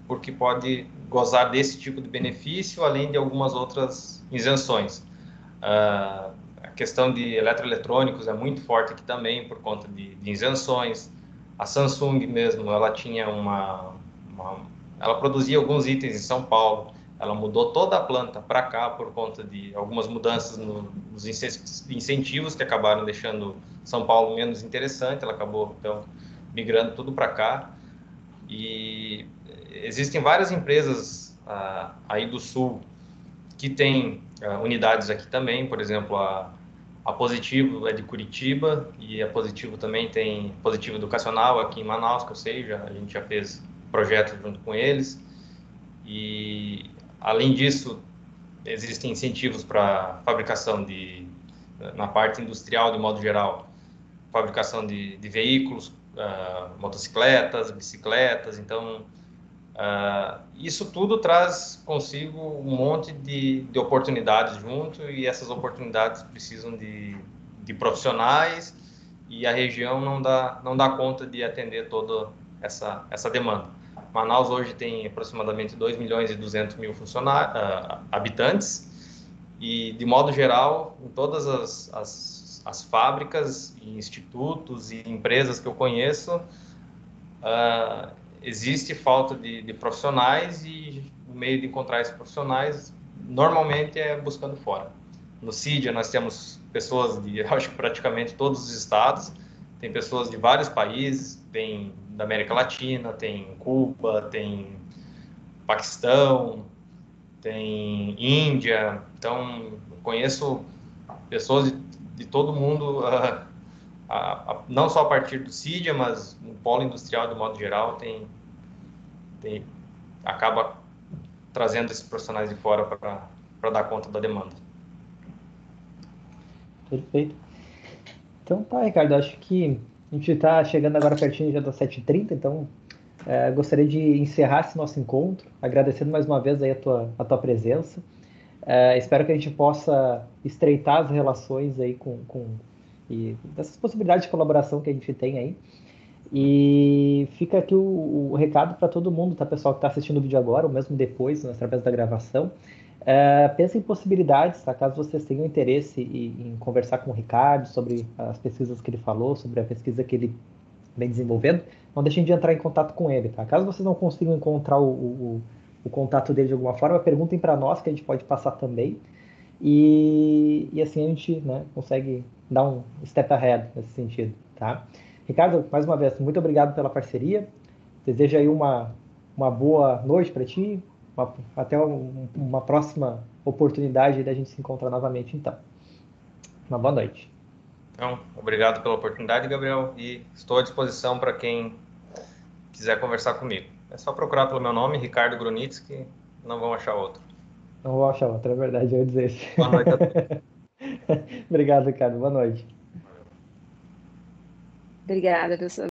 porque pode gozar desse tipo de benefício, além de algumas outras isenções. A questão de eletroeletrônicos é muito forte aqui também, por conta de isenções. A Samsung mesmo, ela tinha ela produzia alguns itens em São Paulo, ela mudou toda a planta para cá por conta de algumas mudanças nos incentivos que acabaram deixando São Paulo menos interessante, ela acabou, então, migrando tudo para cá. E existem várias empresas aí do Sul que têm unidades aqui também, por exemplo, a Positivo é de Curitiba, e a Positivo também tem Positivo Educacional aqui em Manaus, que eu sei, a gente já fez projetos junto com eles. E, além disso, existem incentivos para fabricação na parte industrial, de modo geral, fabricação de veículos, motocicletas, bicicletas. Então, isso tudo traz consigo um monte de oportunidades junto, e essas oportunidades precisam de profissionais, e a região não dá conta de atender toda essa demanda. Manaus hoje tem aproximadamente 2.200.000 habitantes, e, de modo geral, em todas as fábricas, e institutos e empresas que eu conheço, existe falta de profissionais, e o meio de encontrar esses profissionais normalmente é buscando fora. No CIDIA nós temos pessoas acho que praticamente todos os estados, tem pessoas de vários países, tem da América Latina, tem Cuba, tem Paquistão, tem Índia. Então, eu conheço pessoas de todo mundo, não só a partir do CIDIA, mas no polo industrial, de modo geral, acaba trazendo esses profissionais de fora para dar conta da demanda. Perfeito. Então tá, Ricardo, acho que a gente está chegando agora pertinho já das 7h30, então gostaria de encerrar esse nosso encontro, agradecendo mais uma vez aí a tua presença. Espero que a gente possa estreitar as relações aí e dessas possibilidades de colaboração que a gente tem aí. E fica aqui o recado para todo mundo, tá, pessoal que está assistindo o vídeo agora, ou mesmo depois, através da gravação. Pensem em possibilidades, tá? Caso vocês tenham interesse em conversar com o Ricardo sobre as pesquisas que ele falou, sobre a pesquisa que ele vem desenvolvendo, não deixem de entrar em contato com ele, tá? Caso vocês não consigam encontrar o contato dele de alguma forma, perguntem para nós, que a gente pode passar também, e assim a gente, né, consegue dar um step ahead nesse sentido, tá? Ricardo, mais uma vez, muito obrigado pela parceria, desejo aí uma boa noite para ti, até uma próxima oportunidade da gente se encontrar novamente, então. Uma boa noite. Então, obrigado pela oportunidade, Gabriel, e estou à disposição para quem quiser conversar comigo. É só procurar pelo meu nome, Ricardo Grunitz, que não vão achar outro. Não vou achar outro, é verdade, eu ia dizer isso. Boa noite a todos. Obrigado, Ricardo, boa noite. Obrigada, pessoal.